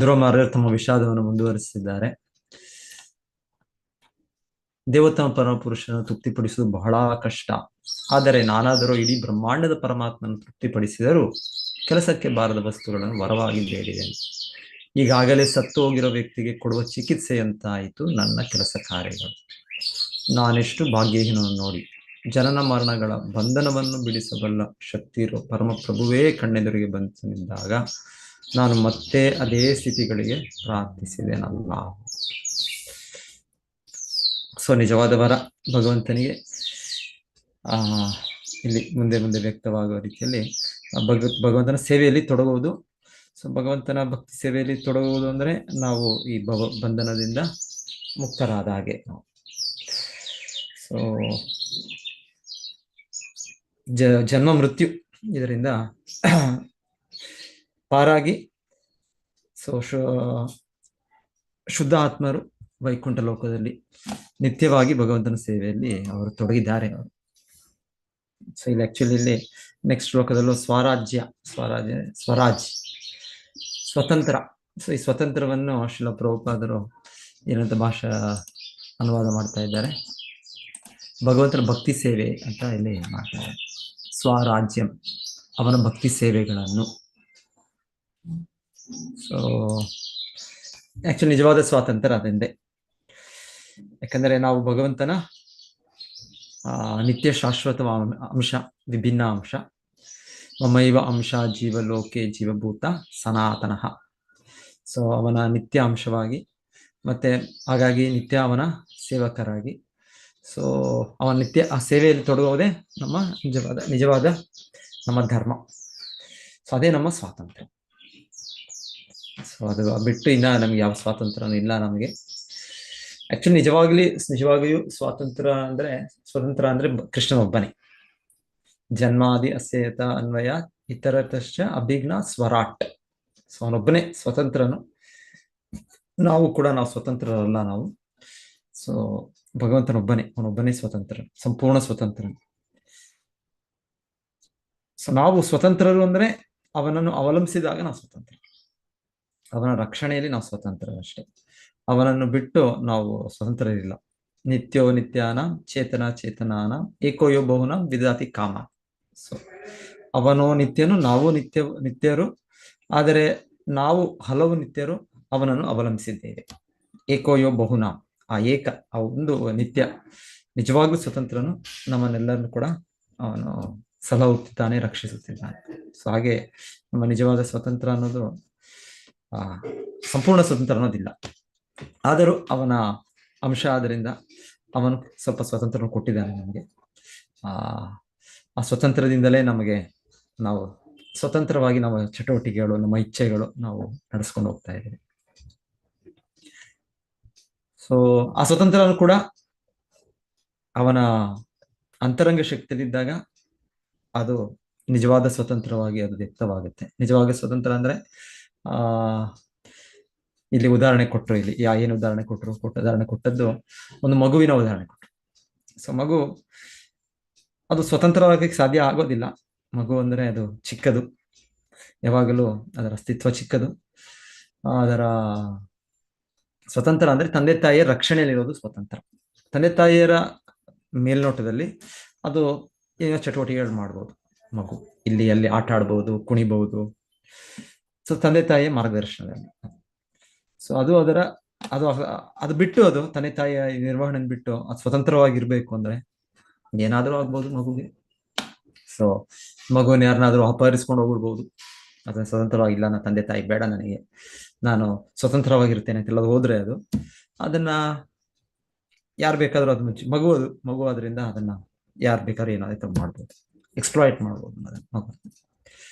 ಧ್ರುವಮಾರ್ಯರು ತಮ್ಮ ವಿಷಾದವನ್ನು ಮುಂದುವರಿಸಿದ್ದಾರೆ. ದೇವೋತ್ತಮ ಪರಮಪುರುಷನ ತೃಪ್ತಿಪಡಿಸುವುದು ಬಹಳ ಕಷ್ಟ. ಆದರೆ ನಾನಾದರೂ ಇಡೀ ಬ್ರಹ್ಮಾಂಡದ ಪರಮಾತ್ಮನ ತೃಪ್ತಿಪಡಿಸಿದರೂ ಕೆಲಸಕ್ಕೆ ಬಾರದ ವಸ್ತುಗಳನ್ನು ವರವಾಗಿ ಬೇಡಿದ್ದೇನೆ. ಈಗಾಗಲೇ ಸತ್ತು ಹೋಗಿರೋ ವ್ಯಕ್ತಿಗೆ ಕೊಡುವ ಚಿಕಿತ್ಸೆಯಂತಾಯಿತು ನನ್ನ ಕೆಲಸ ಕಾರ್ಯಗಳು. ನಾನೆಷ್ಟು ಭಾಗ್ಯಹೀನವನ್ನು ನೋಡಿ. ಜನನ ಮರಣಗಳ ಬಂಧನವನ್ನು ಬಿಡಿಸಬಲ್ಲ ಶಕ್ತಿ ಇರೋ ಪರಮಪ್ರಭುವೇ ಕಣ್ಣೆದುರಿಗೆ ಬಂದು ನಿಂತಾಗ ನಾನು ಮತ್ತೆ ಅದೇ ಸ್ಥಿತಿಗಳಿಗೆ ಪ್ರಾರ್ಥಿಸಿದೆನಲ್ಲ. ಸೊ ನಿಜವಾದ ವರ ಭಗವಂತನಿಗೆ ಇಲ್ಲಿ ಮುಂದೆ ವ್ಯಕ್ತವಾಗುವ ರೀತಿಯಲ್ಲಿ ಭಗವಂತನ ಸೇವೆಯಲ್ಲಿ ತೊಡಗುವುದು. ಸೊ ಭಗವಂತನ ಭಕ್ತಿ ಸೇವೆಯಲ್ಲಿ ತೊಡಗುವುದು ಅಂದರೆ ನಾವು ಈ ಬಂಧನದಿಂದ ಮುಕ್ತರಾದ ಹಾಗೆ. ಸೊ ಜನ್ಮ ಮೃತ್ಯು ಇದರಿಂದ ಪಾರಾಗಿ ಸೊ ಶುದ್ಧ ಆತ್ಮರು ವೈಕುಂಠ ಲೋಕದಲ್ಲಿ ನಿತ್ಯವಾಗಿ ಭಗವಂತನ ಸೇವೆಯಲ್ಲಿ ಅವರು ತೊಡಗಿದ್ದಾರೆ. ಸೊ ಇಲ್ಲಿ ಆಕ್ಚುಲಿ ಇಲ್ಲಿ ನೆಕ್ಸ್ಟ್ ಶ್ಲೋಕದಲ್ಲೂ ಸ್ವರಾಜ್ ಸ್ವತಂತ್ರ. ಸೊ ಈ ಸ್ವತಂತ್ರವನ್ನು ಶ್ರೀಲ ಪ್ರಭುಪಾದರು ಏನಂತ ಭಾಷಾ ಅನುವಾದ ಮಾಡ್ತಾ ಇದ್ದಾರೆ, ಭಗವಂತನ ಭಕ್ತಿ ಸೇವೆ ಅಂತ ಇಲ್ಲಿ ಮಾಡ್ತಾರೆ. ಸ್ವರಾಜ್ಯಂ, ಅವನ ಭಕ್ತಿ ಸೇವೆಗಳನ್ನು. ಸೊ ಆಕ್ಚುಲಿ ನಿಜವಾದ ಸ್ವಾತಂತ್ರ್ಯ ಅದೆಂದೇ. ಯಾಕಂದರೆ ನಾವು ಭಗವಂತನ ನಿತ್ಯ ಶಾಶ್ವತ ಅಂಶ, ವಿಭಿನ್ನ ಅಂಶ. ಮಮೈವ ಅಂಶ ಜೀವಲೋಕೆ ಜೀವಭೂತ ಸನಾತನಃ. ಸೊ ಅವನ ನಿತ್ಯ ಅಂಶವಾಗಿ ಮತ್ತೆ ಹಾಗಾಗಿ ನಿತ್ಯ ಅವನ ಸೇವಕರಾಗಿ, ಸೊ ಅವನ ನಿತ್ಯ ಆ ಸೇವೆಯಲ್ಲಿ ತೊಡಗುವುದೇ ನಮ್ಮ ನಿಜವಾದ ನಮ್ಮ ಧರ್ಮ. ಸೊ ಅದೇ ನಮ್ಮ ಸ್ವಾತಂತ್ರ್ಯ. ಸೊ ಅದು ಬಿಟ್ಟು ಇನ್ನ ನಮ್ಗೆ ಯಾವ ಸ್ವಾತಂತ್ರ್ಯನೂ ಇಲ್ಲ ನಮಗೆ. ಆಕ್ಚುಲಿ ನಿಜವಾಗಿಯೂ ಸ್ವಾತಂತ್ರ್ಯ ಅಂದ್ರೆ ಕೃಷ್ಣನೊಬ್ಬನೇ. ಜನ್ಮಾದಿ ಅಸ್ಯತ ಅನ್ವಯ ಇತರತಶ್ಚ ಅಭಿಜ್ಞ ಸ್ವರಾಟ್. ಸೊ ಅವನೊಬ್ಬನೇ ಸ್ವತಂತ್ರನು. ನಾವು ಸ್ವತಂತ್ರರಲ್ಲ ನಾವು. ಸೊ ಭಗವಂತನೊಬ್ಬನೇ, ಅವನೊಬ್ಬನೇ ಸ್ವತಂತ್ರ, ಸಂಪೂರ್ಣ ಸ್ವತಂತ್ರ. ಸೊ ನಾವು ಸ್ವತಂತ್ರರು ಅಂದ್ರೆ ಅವನನ್ನು ಅವಲಂಬಿಸಿದಾಗ ನಾವು ಸ್ವತಂತ್ರ, ಅವನ ರಕ್ಷಣೆಯಲ್ಲಿ ನಾವು ಸ್ವತಂತ್ರ ಅಷ್ಟೇ. ಅವನನ್ನು ಬಿಟ್ಟು ನಾವು ಸ್ವತಂತ್ರ ಇರಲಿಲ್ಲ. ನಿತ್ಯೋ ನಿತ್ಯಾನ ಚೇತನಾನ ಏಕೋಯೋ ಬಹುನ ವಿದಾತಿ ಕಾಮ. ಸೊ ಅವನು ನಿತ್ಯನು, ನಾವು ನಿತ್ಯರು. ಆದರೆ ನಾವು ಹಲವು ನಿತ್ಯರು ಅವನನ್ನು ಅವಲಂಬಿಸಿದ್ದೇವೆ. ಏಕೋಯೋ ಬಹುನ, ಆ ಒಂದು ನಿತ್ಯ ನಿಜವಾಗ್ಲೂ ಸ್ವತಂತ್ರನು ನಮ್ಮನ್ನೆಲ್ಲರನ್ನು ಕೂಡ ಅವನು ಸಲಹುತ್ತಿದ್ದಾನೆ, ರಕ್ಷಿಸುತ್ತಿದ್ದಾನೆ. ಸೊ ಹಾಗೆ ನಮ್ಮ ನಿಜವಾದ ಸ್ವತಂತ್ರ ಅನ್ನೋದು ಸಂಪೂರ್ಣ ಸ್ವತಂತ್ರ ಅನ್ನೋದಿಲ್ಲ. ಆದರೂ ಅವನ ಅಂಶ ಆದ್ದರಿಂದ ಅವನು ಸ್ವಲ್ಪ ಸ್ವತಂತ್ರವನ್ನು ಕೊಟ್ಟಿದ್ದಾನೆ ನಮಗೆ. ಆ ಸ್ವತಂತ್ರದಿಂದಲೇ ನಾವು ಸ್ವತಂತ್ರವಾಗಿ ನಮ್ಮ ಚಟುವಟಿಕೆಗಳು, ನಮ್ಮ ಇಚ್ಛೆಗಳು ನಾವು ನಡೆಸ್ಕೊಂಡು ಹೋಗ್ತಾ ಇದ್ದೀವಿ. ಸೊ ಆ ಸ್ವತಂತ್ರನು ಕೂಡ ಅವನ ಅಂತರಂಗ ಶಕ್ತಿಯಲ್ಲಿದ್ದಾಗ ಅದು ನಿಜವಾದ ಸ್ವತಂತ್ರವಾಗಿ ಅದು ವ್ಯಕ್ತವಾಗುತ್ತೆ. ನಿಜವಾದ ಸ್ವತಂತ್ರ ಅಂದ್ರೆ ಇಲ್ಲಿ ಉದಾಹರಣೆ ಕೊಟ್ಟರು, ಇಲ್ಲಿ ಏನು ಉದಾಹರಣೆ ಕೊಟ್ಟರು, ಉದಾಹರಣೆ ಕೊಟ್ಟದ್ದು ಒಂದು ಮಗುವಿನ ಉದಾಹರಣೆ ಕೊಟ್ಟರು. ಸೊ ಮಗು ಅದು ಸ್ವತಂತ್ರವಾಗಿ ಸಾಧ್ಯ ಆಗೋದಿಲ್ಲ. ಮಗು ಅಂದ್ರೆ ಅದು ಚಿಕ್ಕದು, ಯಾವಾಗಲೂ ಅದರ ಅಸ್ತಿತ್ವ ಚಿಕ್ಕದು. ಅದರ ಸ್ವತಂತ್ರ ಅಂದ್ರೆ ತಂದೆ ತಾಯಿಯ ರಕ್ಷಣೆಯಲ್ಲಿರೋದು ಸ್ವತಂತ್ರ. ತಂದೆ ತಾಯಿಯರ ಮೇಲ್ನೋಟದಲ್ಲಿ ಅದು ಏನೋ ಚಟುವಟಿಕೆಗಳು ಮಾಡ್ಬೋದು. ಮಗು ಇಲ್ಲಿ ಅಲ್ಲಿ ಆಟ ಆಡ್ಬೋದು, ಕುಣಿಬಹುದು. ಸೊ ತಂದೆ ತಾಯಿಯ ಮಾರ್ಗದರ್ಶನದಲ್ಲಿ. ಸೊ ಅದು ಅದು ಬಿಟ್ಟು, ಅದು ತಂದೆ ತಾಯಿಯ ನಿರ್ವಹಣೆ ಬಿಟ್ಟು ಅದು ಸ್ವತಂತ್ರವಾಗಿರ್ಬೇಕು ಅಂದ್ರೆ ಏನಾದ್ರೂ ಆಗ್ಬೋದು ಮಗುಗೆ. ಸೊ ಮಗುವಿನ ಯಾರನ್ನಾದ್ರೂ ಅಪಹರಿಸ್ಕೊಂಡು ಹೋಗ್ಬಿಡ್ಬೋದು. ಅದನ್ನ ಸ್ವತಂತ್ರವಾಗಿಲ್ಲ, ನನ್ನ ತಂದೆ ತಾಯಿ ಬೇಡ, ನನಗೆ ನಾನು ಸ್ವತಂತ್ರವಾಗಿರ್ತೇನೆ ಅಂತೆಲ್ಲ ಹೋದ್ರೆ ಅದನ್ನ ಯಾರು ಬೇಕಾದ್ರೂ ಅದು ಮಗು ಅದರಿಂದ ಅದನ್ನ ಯಾರು ಬೇಕಾದ್ರೂ ಏನಾದ್ರು ಮಾಡ್ಬೋದು, ಎಕ್ಸ್ಪ್ಲಾಯ್ಟ್ ಮಾಡ್ಬೋದು ಮಗು.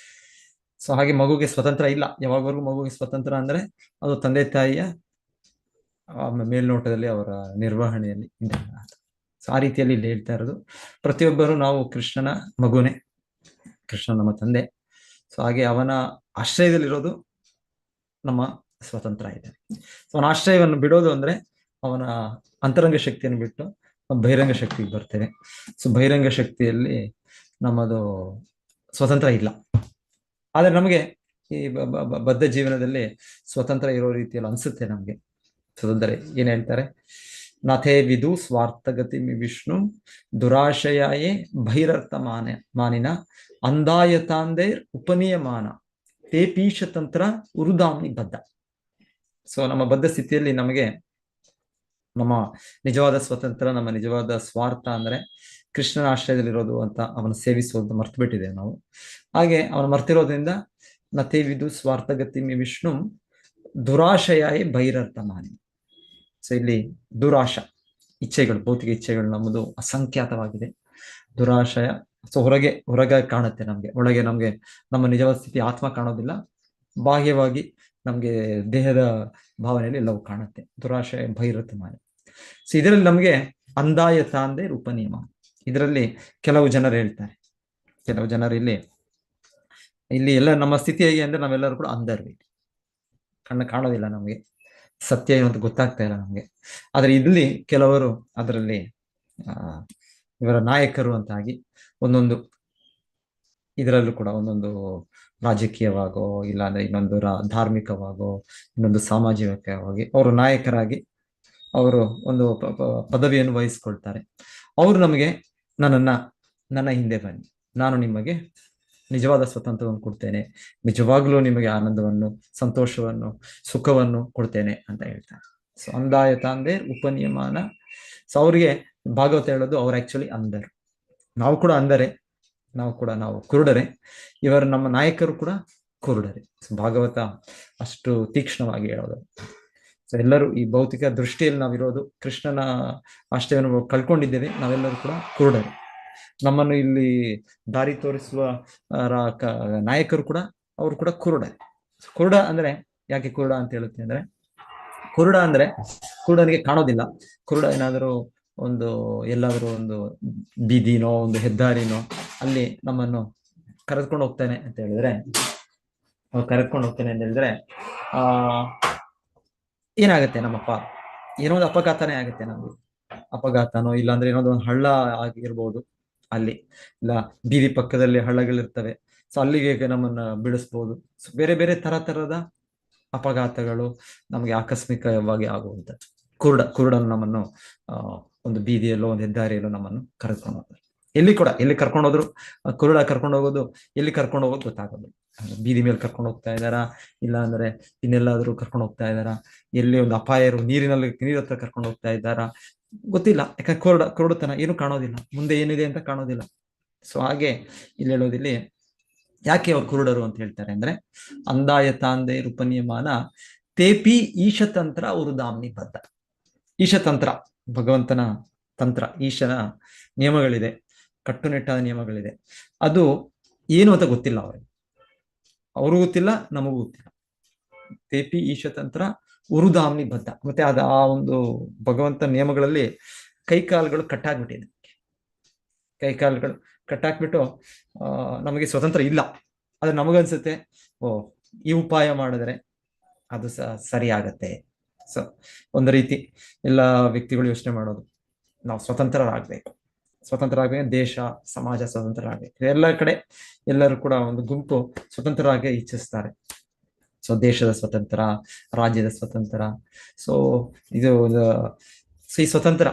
ಸೊ ಹಾಗೆ ಮಗುಗೆ ಸ್ವತಂತ್ರ ಇಲ್ಲ. ಯಾವಾಗವರೆಗೂ ಮಗುಗೆ ಸ್ವತಂತ್ರ ಅಂದ್ರೆ ಅದು ತಂದೆ ತಾಯಿಯ ಮೇಲ್ನೋಟದಲ್ಲಿ, ಅವರ ನಿರ್ವಹಣೆಯಲ್ಲಿ. ಸೊ ಆ ರೀತಿಯಲ್ಲಿ ಇಲ್ಲಿ ಹೇಳ್ತಾ ಇರೋದು, ಪ್ರತಿಯೊಬ್ಬರು ನಾವು ಕೃಷ್ಣನ ಮಗುನೇ, ಕೃಷ್ಣ ನಮ್ಮ ತಂದೆ. ಸೊ ಹಾಗೆ ಅವನ ಆಶ್ರಯದಲ್ಲಿರೋದು ನಮ್ಮ ಸ್ವತಂತ್ರ ಇದೆ. ಸೊ ಅವನ ಆಶ್ರಯವನ್ನು ಬಿಡೋದು ಅಂದ್ರೆ ಅವನ ಅಂತರಂಗ ಶಕ್ತಿಯನ್ನು ಬಿಟ್ಟು ಬಹಿರಂಗ ಶಕ್ತಿಗೆ ಬರ್ತೇವೆ. ಸೊ ಬಹಿರಂಗ ಶಕ್ತಿಯಲ್ಲಿ ನಮ್ಮದು ಸ್ವತಂತ್ರ ಇಲ್ಲ. ಆದ್ರೆ ನಮಗೆ ಈ ಬದ್ಧ ಜೀವನದಲ್ಲಿ ಸ್ವತಂತ್ರ ಇರೋ ರೀತಿಯಲ್ಲಿ ಅನ್ಸುತ್ತೆ ನಮ್ಗೆ. ಸ್ವತಂತ್ರ ಏನ್ ಹೇಳ್ತಾರೆ, ನಾಥೇ ವಿದು ಸ್ವಾರ್ಥಗತಿ ವಿಷ್ಣು ದುರಾಶಯಾಯೇ ಬಹಿರರ್ಥ ಮಾನಿನ ಅಂದಾಯತಾಂದೇರ್ ಉಪನೀಯಮಾನ ತೇ ಪೀಶತಂತ್ರ ಉರುದಾಮಿ ಬದ್ಧ. ಸೊ ನಮ್ಮ ಬದ್ಧ ಸ್ಥಿತಿಯಲ್ಲಿ ನಮಗೆ ನಮ್ಮ ನಿಜವಾದ ಸ್ವತಂತ್ರ, ನಮ್ಮ ನಿಜವಾದ ಸ್ವಾರ್ಥ ಅಂದ್ರೆ ಕೃಷ್ಣನ ಆಶ್ರಯದಲ್ಲಿರೋದು ಅಂತ ಅವನು ಸೇವಿಸೋದು ಮರ್ತು ಬಿಟ್ಟಿದ್ದೇವೆ ನಾವು. ಹಾಗೆ ಅವನು ಮರ್ತಿರೋದ್ರಿಂದ ನತೇ ವಿದು ಸ್ವಾರ್ಥಗತಿ ವಿಷ್ಣು ದುರಾಶಯಾಯೇ ಬಹಿರರ್ಥ ಮಾನಿ. ಸೊ ಇಲ್ಲಿ ದುರಾಶ ಇಚ್ಛೆಗಳು, ಭೌತಿಕ ಇಚ್ಛೆಗಳು ನಮ್ಮದು ಅಸಂಖ್ಯಾತವಾಗಿದೆ. ದುರಾಶಯ ಸೊ ಹೊರಗೆ ಕಾಣುತ್ತೆ ನಮ್ಗೆ, ಒಳಗೆ ನಮ್ಗೆ ನಮ್ಮ ನಿಜವಾದ ಸ್ಥಿತಿ ಆತ್ಮ ಕಾಣೋದಿಲ್ಲ. ಬಾಹ್ಯವಾಗಿ ನಮ್ಗೆ ದೇಹದ ಭಾವನೆಯಲ್ಲಿ ಎಲ್ಲವೂ ಕಾಣುತ್ತೆ. ದುರಾಶಯ ಬಹಿರರ್ಥ ಮಾನಿ. ಸೊ ಇದರಲ್ಲಿ ನಮ್ಗೆ ಅಂದಾಯತ ಅಂದೇ ಉಪನಿಯಮ. ಇದರಲ್ಲಿ ಕೆಲವು ಜನರು ಹೇಳ್ತಾರೆ, ಕೆಲವು ಜನರು ಇಲ್ಲಿ ಎಲ್ಲ ನಮ್ಮ ಸ್ಥಿತಿ ಹೇಗೆ ಅಂದ್ರೆ ನಾವೆಲ್ಲರೂ ಕೂಡ ಅಂಧರು, ಕಣ್ಣು ಕಾಣೋದಿಲ್ಲ ನಮ್ಗೆ, ಸತ್ಯ ಏನು ಅಂತ ಗೊತ್ತಾಗ್ತಾ ಇಲ್ಲ ನಮ್ಗೆ. ಆದ್ರೆ ಇಲ್ಲಿ ಕೆಲವರು ಅದರಲ್ಲಿ ಇವರ ನಾಯಕರು ಅಂತಾಗಿ ಒಂದೊಂದು ಇದರಲ್ಲೂ ಕೂಡ ಒಂದೊಂದು ರಾಜಕೀಯವಾಗೋ ಇಲ್ಲಾಂದ್ರೆ ಇನ್ನೊಂದು ಧಾರ್ಮಿಕವಾಗೋ ಇನ್ನೊಂದು ಸಾಮಾಜಿಕವಾಗಿ ಅವರು ನಾಯಕರಾಗಿ ಅವರು ಒಂದು ಪದವಿಯನ್ನು ವಹಿಸ್ಕೊಳ್ತಾರೆ. ಅವರು ನಮಗೆ ನನ್ನ ಹಿಂದೆ ಬನ್ನಿ, ನಾನು ನಿಮಗೆ ನಿಜವಾದ ಸ್ವತಂತ್ರವನ್ನು ಕೊಡ್ತೇನೆ, ನಿಜವಾಗ್ಲೂ ನಿಮಗೆ ಆನಂದವನ್ನು, ಸಂತೋಷವನ್ನು, ಸುಖವನ್ನು ಕೊಡ್ತೇನೆ ಅಂತ ಹೇಳ್ತಾರೆ. ಸೊ ಅಂದಾಯತ ಅಂದೇ ಉಪನಿಯಮಾನ. ಸೊ ಅವ್ರಿಗೆ ಭಾಗವತ ಹೇಳೋದು ಅವ್ರು ಆಕ್ಚುಲಿ ಅಂಧರು, ನಾವು ಕೂಡ ಅಂಧರೆ, ನಾವು ಕುರುಡರೆ, ಇವರು ನಮ್ಮ ನಾಯಕರು ಕೂಡ ಕುರುಡರೆ. ಸೊ ಭಾಗವತ ಅಷ್ಟು ತೀಕ್ಷ್ಣವಾಗಿ ಹೇಳೋದು. ಸೊ ಎಲ್ಲರೂ ಈ ಭೌತಿಕ ದೃಷ್ಟಿಯಲ್ಲಿ ನಾವಿರೋದು, ಕೃಷ್ಣನ ಆಶ್ರಯವನ್ನು ಕಳ್ಕೊಂಡಿದ್ದೇವೆ, ನಾವೆಲ್ಲರೂ ಕೂಡ ಕುರುಡರು. ನಮ್ಮನ್ನು ಇಲ್ಲಿ ದಾರಿ ತೋರಿಸುವ ನಾಯಕರು ಕೂಡ ಅವರು ಕೂಡ ಕುರುಡ. ಕುರುಡ ಅಂದ್ರೆ ಯಾಕೆ ಕುರುಡ ಅಂತ ಹೇಳುತ್ತೆ ಅಂದ್ರೆ, ಕುರುಡನಿಗೆ ಕಾಣೋದಿಲ್ಲ. ಕುರುಡ ಏನಾದರೂ ಎಲ್ಲಾದ್ರೂ ಒಂದು ಬೀದಿನೋ ಒಂದು ಹೆದ್ದಾರಿನೋ ಅಲ್ಲಿ ನಮ್ಮನ್ನು ಕರೆದುಕೊಂಡು ಹೋಗ್ತಾನೆ ಅಂತ ಹೇಳಿದ್ರೆ ಏನಾಗುತ್ತೆ, ನಮ್ಮಪ್ಪ ಏನೋ ಒಂದು ಅಪಘಾತನೇ ಆಗುತ್ತೆ ನಮ್ಗೆ. ಅಪಘಾತನೋ ಇಲ್ಲಾಂದ್ರೆ ಏನೋ ಒಂದು ಹಳ್ಳ ಆಗಿರ್ಬೋದು, ಅಲ್ಲಿ ಇಲ್ಲ ಬೀದಿ ಪಕ್ಕದಲ್ಲಿ ಹಳ್ಳಗಳಿರ್ತವೆ. ಸೊ ಅಲ್ಲಿಗೆ ನಮ್ಮನ್ನ ಬಿಡಿಸ್ಬೋದು. ಸೊ ಬೇರೆ ಬೇರೆ ತರದ ಅಪಘಾತಗಳು ನಮಗೆ ಆಕಸ್ಮಿಕವಾಗಿ ಆಗುವಂಥದ್ದು. ಕುರುಡನ್ನು ನಮ್ಮನ್ನು ಒಂದು ಬೀದಿಯಲ್ಲೋ ಒಂದು ಹೆದ್ದಾರಿಯಲ್ಲೋ ನಮ್ಮನ್ನು ಕರ್ಕೊಂಡು ಹೋಗ್ತಾರೆ. ಎಲ್ಲಿ ಕರ್ಕೊಂಡು ಹೋದ್ರು, ಕುರುಡ ಕರ್ಕೊಂಡು ಹೋಗೋದು ಎಲ್ಲಿ ಕರ್ಕೊಂಡು ಹೋಗೋದು ಗೊತ್ತಾಗೋದು. ಬೀದಿ ಮೇಲೆ ಕರ್ಕೊಂಡು ಹೋಗ್ತಾ ಇದ್ದಾರಾ, ಇಲ್ಲ ಅಂದ್ರೆ ಇನ್ನೆಲ್ಲಾದ್ರೂ ಕರ್ಕೊಂಡು ಹೋಗ್ತಾ ಇದ್ದಾರಾ, ಎಲ್ಲಿ ಒಂದು ಅಪಾಯ ನೀರ್ ಹತ್ರ ಕರ್ಕೊಂಡು ಹೋಗ್ತಾ ಇದ್ದಾರಾ ಗೊತ್ತಿಲ್ಲ. ಯಾಕಂದ್ರೆ ಕುರುಡತನ ಏನು ಕಾಣೋದಿಲ್ಲ, ಮುಂದೆ ಏನಿದೆ ಅಂತ ಕಾಣೋದಿಲ್ಲ. ಸೊ ಹಾಗೆ ಇಲ್ಲಿ ಹೇಳೋದಿಲ್ಲಿ ಯಾಕೆ ಅವ್ರು ಕುರುಡರು ಅಂತ ಹೇಳ್ತಾರೆ ಅಂದ್ರೆ, ಅಂದಾಯತಾಂದೇ ಉಪನಿಯಮಾನ ತೇಪಿ ಈಶತಂತ್ರ ಉರುದಾಮ್ನಿ ಬದ್ಧ. ಈಶತಂತ್ರ ಭಗವಂತನ ತಂತ್ರ, ಈಶನ ನಿಯಮಗಳಿದೆ, ಕಟ್ಟುನಿಟ್ಟಾದ ನಿಯಮಗಳಿದೆ. ಅದು ಏನು ಅಂತ ಗೊತ್ತಿಲ್ಲ ಅವ್ರಿಗೂ ಗೊತ್ತಿಲ್ಲ, ನಮಗೂ ಗೊತ್ತಿಲ್ಲ. ತೇಪಿ ಈಶತಂತ್ರ ಉರುದಾಮ್ನಿ ಬದ್ಧ. ಮತ್ತೆ ಆ ಒಂದು ಭಗವಂತ ನಿಯಮಗಳಲ್ಲಿ ಕೈಕಾಲುಗಳು ಕಟ್ಟಾಗ್ಬಿಟ್ಟಿದೆ. ಕೈಕಾಲುಗಳು ಕಟ್ಟಾಕ್ಬಿಟ್ಟು ನಮಗೆ ಸ್ವತಂತ್ರ ಇಲ್ಲ. ಆದ್ರೆ ನಮಗನ್ಸುತ್ತೆ ಓ ಈ ಉಪಾಯ ಮಾಡಿದ್ರೆ ಅದು ಸರಿ ಆಗತ್ತೆ. ಸೊ ಒಂದು ರೀತಿ ಎಲ್ಲ ವ್ಯಕ್ತಿಗಳು ಯೋಚನೆ ಮಾಡೋದು, ನಾವು ಸ್ವತಂತ್ರರಾಗಬೇಕು, ದೇಶ ಸಮಾಜ ಸ್ವತಂತ್ರ ಆಗಬೇಕು. ಎಲ್ಲ ಕಡೆ ಎಲ್ಲರೂ ಕೂಡ ಒಂದು ಗುಂಪು ಸ್ವತಂತ್ರರಾಗಿ ಇಚ್ಛಿಸ್ತಾರೆ. ಸೊ ದೇಶದ ಸ್ವತಂತ್ರ, ರಾಜ್ಯದ ಸ್ವತಂತ್ರ. ಸೊ ಇದು ಈ ಸ್ವತಂತ್ರ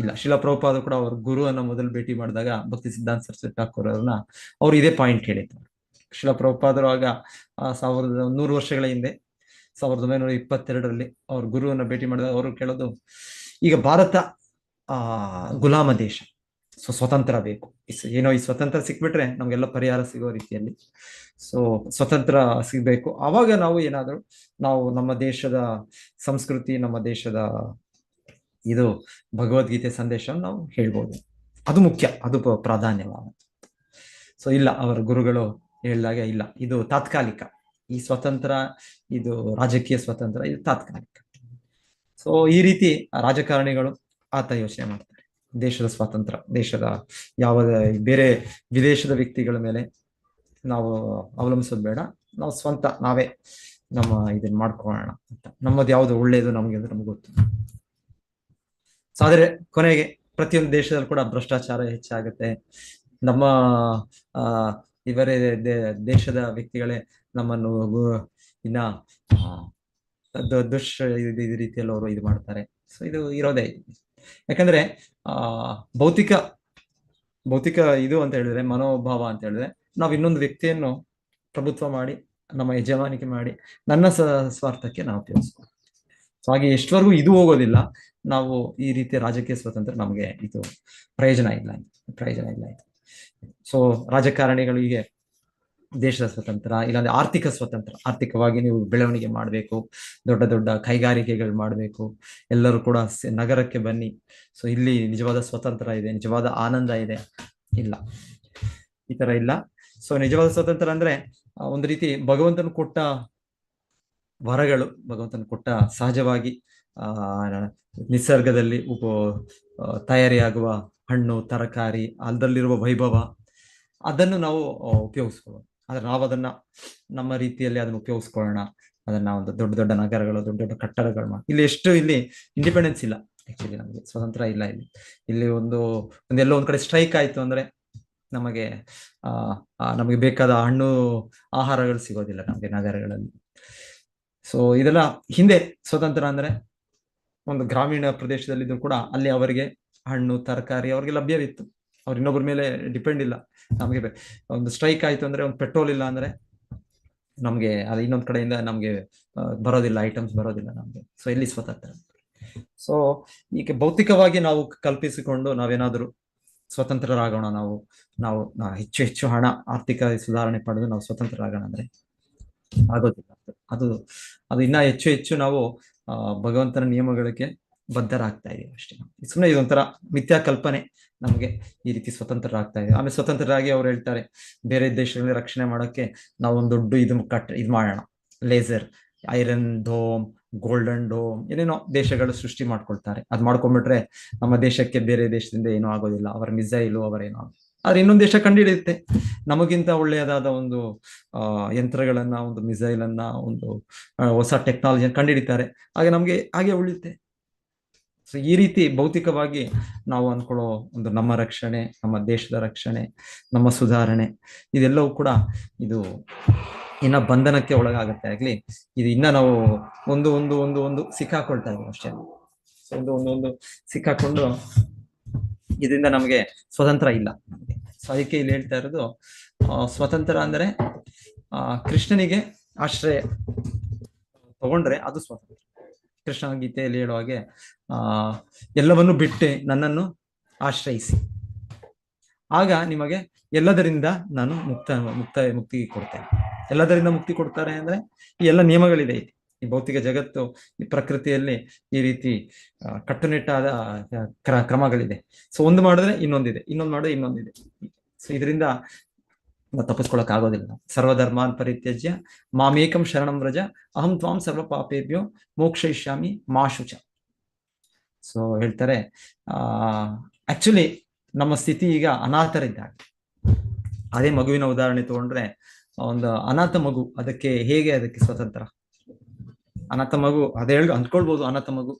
ಇಲ್ಲ. ಶಿಲಾ ಪ್ರಭುಪಾದ ಕೂಡ ಅವ್ರ ಗುರುವನ್ನ ಮೊದಲು ಭೇಟಿ ಮಾಡಿದಾಗ ಭಕ್ತಿ ಸಿದ್ಧಾಂತ ಸರಸ್ವತಿ ಠಾಕೂರ್ ಅವ್ರನ್ನ ಅವ್ರು ಇದೇ ಪಾಯಿಂಟ್ ಹೇಳಿದ್ರು. ಶಿಲಾ ಪ್ರಭುಪಾದರು ಆಗ 100 ವರ್ಷಗಳ ಹಿಂದೆ 1922ರಲ್ಲಿ ಅವ್ರ ಗುರುವನ್ನ ಭೇಟಿ ಮಾಡಿದಾಗ ಅವರು ಕೇಳೋದು, ಈಗ ಭಾರತ ಗುಲಾಮ ದೇಶ, ಸೊ ಸ್ವತಂತ್ರ ಬೇಕು. ಏನೋ ಈ ಸ್ವತಂತ್ರ ಸಿಕ್ಬಿಟ್ರೆ ನಮ್ಗೆಲ್ಲ ಪರಿಹಾರ ಸಿಗೋ ರೀತಿಯಲ್ಲಿ ಸೊ ಸ್ವತಂತ್ರ ಸಿಗ್ಬೇಕು. ಆವಾಗ ನಾವು ಏನಾದ್ರು ನಾವು ನಮ್ಮ ದೇಶದ ಸಂಸ್ಕೃತಿ, ನಮ್ಮ ದೇಶದ ಇದು ಭಗವದ್ಗೀತೆ ಸಂದೇಶವನ್ನು ನಾವು ಹೇಳ್ಬೋದು. ಅದು ಮುಖ್ಯ, ಅದು ಪ್ರಾಧಾನ್ಯವಾದ. ಸೊ ಇಲ್ಲ, ಅವರ ಗುರುಗಳು ಹೇಳಿದಾಗ ಇಲ್ಲ, ಇದು ತಾತ್ಕಾಲಿಕ. ಈ ಸ್ವತಂತ್ರ, ಇದು ರಾಜಕೀಯ ಸ್ವತಂತ್ರ, ಇದು ತಾತ್ಕಾಲಿಕ. ಸೊ ಈ ರೀತಿ ರಾಜಕಾರಣಿಗಳು ಆತ ಯೋಚನೆ ಮಾಡ್ತಾರೆ. ದೇಶದ ಸ್ವಾತಂತ್ರ್ಯ, ದೇಶದ ಬೇರೆ ವಿದೇಶದ ವ್ಯಕ್ತಿಗಳ ಮೇಲೆ ನಾವು ಅವಲಂಬಿಸೋದು ಬೇಡ, ನಾವು ಸ್ವಂತ ನಾವೇ ನಮ್ಮ ಇದನ್ನ ಮಾಡ್ಕೊಳ್ಳೋಣ ಅಂತ. ನಮ್ಮದು ಯಾವ್ದು ಒಳ್ಳೇದು ನಮಗೆ ಗೊತ್ತು. ಸೊ ಆದ್ರೆ ಕೊನೆಗೆ ಪ್ರತಿಯೊಂದು ದೇಶದಲ್ಲಿ ಕೂಡ ಭ್ರಷ್ಟಾಚಾರ ಹೆಚ್ಚಾಗುತ್ತೆ. ನಮ್ಮ ಇವರೇ ದೇಶದ ವ್ಯಕ್ತಿಗಳೇ ನಮ್ಮನ್ನು ಇನ್ನ ಇದು ರೀತಿಯಲ್ಲಿ ಅವರು ಇದು ಮಾಡ್ತಾರೆ. ಸೊ ಇದು ಇರೋದೇ. ಯಾಕಂದ್ರೆ ಭೌತಿಕ ಇದು ಅಂತ ಹೇಳಿದ್ರೆ, ಮನೋಭಾವ ಅಂತ ಹೇಳಿದ್ರೆ, ನಾವು ಇನ್ನೊಂದು ವ್ಯಕ್ತಿಯನ್ನು ಪ್ರಭುತ್ವ ಮಾಡಿ, ನಮ್ಮ ಯಜಮಾನಿಕೆ ಮಾಡಿ, ನನ್ನ ಸ್ವಾರ್ಥಕ್ಕೆ ನಾವು ಉಪಯೋಗಿಸ್ತೀವಿ. ಸೊ ಹಾಗೆ ಎಷ್ಟವರೆಗೂ ಇದು ಹೋಗೋದಿಲ್ಲ, ನಾವು ಈ ರೀತಿಯ ರಾಜಕೀಯ ಸ್ವಾತಂತ್ರ್ಯ ನಮಗೆ ಇದು ಪ್ರಯೋಜನ ಇಲ್ಲ. ಸೊ ರಾಜಕಾರಣಿಗಳು ಹೀಗೆ ದೇಶದ ಸ್ವತಂತ್ರ, ಇಲ್ಲಾಂದ್ರೆ ಆರ್ಥಿಕ ಸ್ವತಂತ್ರ, ಆರ್ಥಿಕವಾಗಿ ನೀವು ಬೆಳವಣಿಗೆ ಮಾಡಬೇಕು, ದೊಡ್ಡ ದೊಡ್ಡ ಕೈಗಾರಿಕೆಗಳು ಮಾಡಬೇಕು, ಎಲ್ಲರೂ ಕೂಡ ನಗರಕ್ಕೆ ಬನ್ನಿ, ಸೊ ಇಲ್ಲಿ ನಿಜವಾದ ಸ್ವತಂತ್ರ ಇದೆ, ನಿಜವಾದ ಆನಂದ ಇದೆ. ಇಲ್ಲ, ಈ ತರ ಇಲ್ಲ. ಸೊ ನಿಜವಾದ ಸ್ವತಂತ್ರ ಅಂದ್ರೆ ಒಂದು ರೀತಿ ಭಗವಂತನ ಕೊಟ್ಟ ವರಗಳು, ಭಗವಂತನ ಕೊಟ್ಟ ಸಹಜವಾಗಿ ನಿಸರ್ಗದಲ್ಲಿ ತಯಾರಿಯಾಗುವ ಹಣ್ಣು ತರಕಾರಿ, ಅದರಲ್ಲಿರುವ ವೈಭವ, ಅದನ್ನು ನಾವು ಉಪಯೋಗಿಸ್ಕೊಳ್ಳೋಣ. ಆದ್ರೆ ನಾವು ಅದನ್ನ ನಮ್ಮ ರೀತಿಯಲ್ಲಿ ಅದನ್ನ ಉಪಯೋಗಿಸ್ಕೊಳ್ಳೋಣ. ಅದನ್ನ ಒಂದು ದೊಡ್ಡ ದೊಡ್ಡ ನಗರಗಳು, ದೊಡ್ಡ ದೊಡ್ಡ ಕಟ್ಟಡಗಳು ಮಾಡಿ, ಇಲ್ಲಿ ಇಂಡಿಪೆಂಡೆನ್ಸ್ ಇಲ್ಲ. ಆಕ್ಚುಲಿ ನಮಗೆ ಸ್ವತಂತ್ರ ಇಲ್ಲ. ಇಲ್ಲಿ ಒಂದೆಲ್ಲೋ ಒಂದ್ ಕಡೆ ಸ್ಟ್ರೈಕ್ ಆಯ್ತು ಅಂದ್ರೆ ನಮಗೆ ಬೇಕಾದ ಹಣ್ಣು ಆಹಾರಗಳು ಸಿಗೋದಿಲ್ಲ ನಮಗೆ ನಗರಗಳಲ್ಲಿ. ಸೊ ಇದೆಲ್ಲ ಹಿಂದೆ ಸ್ವತಂತ್ರ ಅಂದ್ರೆ ಒಂದು ಗ್ರಾಮೀಣ ಪ್ರದೇಶದಲ್ಲಿದ್ರು ಕೂಡ ಅಲ್ಲಿ ಅವರಿಗೆ ಹಣ್ಣು ತರಕಾರಿ ಅವ್ರಿಗೆ ಲಭ್ಯವಿತ್ತು. ಅವ್ರು ಇನ್ನೊಬ್ಬರ ಮೇಲೆ ಡಿಪೆಂಡ್ ಇಲ್ಲ. ನಮಗೆ ಒಂದು ಸ್ಟ್ರೈಕ್ ಆಯ್ತು ಅಂದ್ರೆ, ಒಂದು ಪೆಟ್ರೋಲ್ ಇಲ್ಲ ಅಂದ್ರೆ ನಮ್ಗೆ ಅದು ಇನ್ನೊಂದ್ ಕಡೆಯಿಂದ ನಮ್ಗೆ ಬರೋದಿಲ್ಲ, ಐಟಮ್ಸ್ ಬರೋದಿಲ್ಲ ನಮ್ಗೆ. ಸೊ ಇಲ್ಲಿ ಸ್ವತಂತ್ರ. ಸೊ ಈಗ ಭೌತಿಕವಾಗಿ ನಾವು ಕಲ್ಪಿಸಿಕೊಂಡು ನಾವೇನಾದ್ರೂ ಸ್ವತಂತ್ರರಾಗೋಣ, ನಾವು ಹೆಚ್ಚು ಹೆಚ್ಚು ಹಣ, ಆರ್ಥಿಕ ಸುಧಾರಣೆ ಪಡೆದು ನಾವು ಸ್ವತಂತ್ರರಾಗೋಣ ಅಂದ್ರೆ ಆಗೋದಿಲ್ಲ. ಅದು ಇನ್ನ ಹೆಚ್ಚು ಹೆಚ್ಚು ನಾವು ಭಗವಂತನ ನಿಯಮಗಳಿಗೆ ಬದ್ಧರಾಗ್ತಾ ಇದೀವಿ ಅಷ್ಟೇ. ಸುಮ್ಮನೆ ಇದೊಂಥರ ಮಿಥ್ಯಾ ಕಲ್ಪನೆ, ನಮಗೆ ಈ ರೀತಿ ಸ್ವತಂತ್ರರಾಗ್ತಾ ಇದೆ. ಆಮೇಲೆ ಸ್ವತಂತ್ರರಾಗಿ ಅವ್ರು ಹೇಳ್ತಾರೆ, ಬೇರೆ ದೇಶಗಳಲ್ಲಿ ರಕ್ಷಣೆ ಮಾಡೋಕ್ಕೆ ನಾವು ಒಂದು ದೊಡ್ಡ ಇದು ಮಾಡೋಣ, laser, iron dome, golden dome, ಏನೇನೋ ದೇಶಗಳು ಸೃಷ್ಟಿ ಮಾಡ್ಕೊಳ್ತಾರೆ. ಅದ್ ಮಾಡ್ಕೊಂಡ್ಬಿಟ್ರೆ ನಮ್ಮ ದೇಶಕ್ಕೆ ಬೇರೆ ದೇಶದಿಂದ ಏನೂ ಆಗೋದಿಲ್ಲ, ಅವರ ಮಿಸೈಲು ಅವರೇನೋ. ಆದ್ರೆ ಇನ್ನೊಂದು ದೇಶ ಕಂಡುಹಿಡಿಯುತ್ತೆ ನಮಗಿಂತ ಒಳ್ಳೆಯದಾದ ಒಂದು ಯಂತ್ರಗಳನ್ನ, ಒಂದು ಮಿಸೈಲ್ ಅನ್ನ, ಒಂದು ಹೊಸ ಟೆಕ್ನಾಲಜಿಯನ್ನು ಕಂಡುಹಿಡಿತಾರೆ. ಹಾಗೆ ನಮ್ಗೆ ಹಾಗೆ ಉಳಿಯುತ್ತೆ. ಸೊ ಈ ರೀತಿ ಭೌತಿಕವಾಗಿ ನಾವು ಅನ್ಕೊಳ್ಳೋ ಒಂದು ನಮ್ಮ ರಕ್ಷಣೆ, ನಮ್ಮ ದೇಶದ ರಕ್ಷಣೆ, ನಮ್ಮ ಸುಧಾರಣೆ, ಇದೆಲ್ಲವೂ ಕೂಡ ಇದು ಇನ್ನ ಬಂಧನಕ್ಕೆ ಒಳಗಾಗತ್ತೆ. ಆಗ್ಲಿ ಇದು ಇನ್ನ ನಾವು ಒಂದು ಸಿಕ್ಕಾಕೊಳ್ತಾ ಇದ್ದೀವಿ ಅಷ್ಟೇ. ಒಂದು ಸಿಕ್ಕಾಕೊಂಡು ಇದರಿಂದ ನಮಗೆ ಸ್ವತಂತ್ರ ಇಲ್ಲ ನಮಗೆ. ಸೊ ಅದಕ್ಕೆ ಇಲ್ಲಿ ಹೇಳ್ತಾ ಇರೋದು, ಸ್ವತಂತ್ರ ಅಂದ್ರೆ ಕೃಷ್ಣನಿಗೆ ಆಶ್ರಯ ತಗೊಂಡ್ರೆ ಅದು ಸ್ವತಂತ್ರ. ಕೃಷ್ಣ ಗೀತೆಯಲ್ಲಿ ಹೇಳುವ ಹಾಗೆ, ಎಲ್ಲವನ್ನು ಬಿಟ್ಟು ನನ್ನನ್ನು ಆಶ್ರಯಿಸಿ, ಆಗ ನಿಮಗೆ ಎಲ್ಲದರಿಂದ ನಾನು ಮುಕ್ತಿ ಕೊಡ್ತೇನೆ. ಎಲ್ಲದರಿಂದ ಮುಕ್ತಿ ಕೊಡ್ತಾರೆ ಅಂದ್ರೆ ಈ ಎಲ್ಲ ನಿಯಮಗಳಿದೆ. ಈ ಭೌತಿಕ ಜಗತ್ತು, ಈ ಪ್ರಕೃತಿಯಲ್ಲಿ ಈ ರೀತಿ ಕಟ್ಟುನಿಟ್ಟಾದ ಕ್ರಮಗಳಿದೆ. ಸೊ ಒಂದು ಮಾಡಿದ್ರೆ ಇನ್ನೊಂದಿದೆ, ಇನ್ನೊಂದು ಮಾಡಿದ್ರೆ ಇನ್ನೊಂದಿದೆ. ಸೊ ಇದರಿಂದ ತಪ್ಪಿಸ್ಕೊಳಕ್ ಆಗೋದಿಲ್ಲ. ಸರ್ವಧರ್ಮಾನ್ ಪರಿತ್ಯಜ್ಯ ಮಾಮೇಕಂ ಶರಣಂ ವ್ರಜ ಅಹಂ ತ್ವಾಂ ಸರ್ವ ಪಾಪೇಭ್ಯೋ ಮೋಕ್ಷಯಿಷ್ಯಾಮಿ ಮಾ ಶುಚ. ಸೊ ಹೇಳ್ತಾರೆ, ಆಕ್ಚುಲಿ ನಮ್ಮ ಸ್ಥಿತಿ ಈಗ ಅನಾಥರಿದ್ದಾಗ. ಅದೇ ಮಗುವಿನ ಉದಾಹರಣೆ ತಗೊಂಡ್ರೆ, ಒಂದು ಅನಾಥ ಮಗು ಅದಕ್ಕೆ ಸ್ವತಂತ್ರ. ಅನಾಥ ಮಗು ಅಂದ್ಕೊಳ್ಬಹುದು, ಅನಾಥ ಮಗು,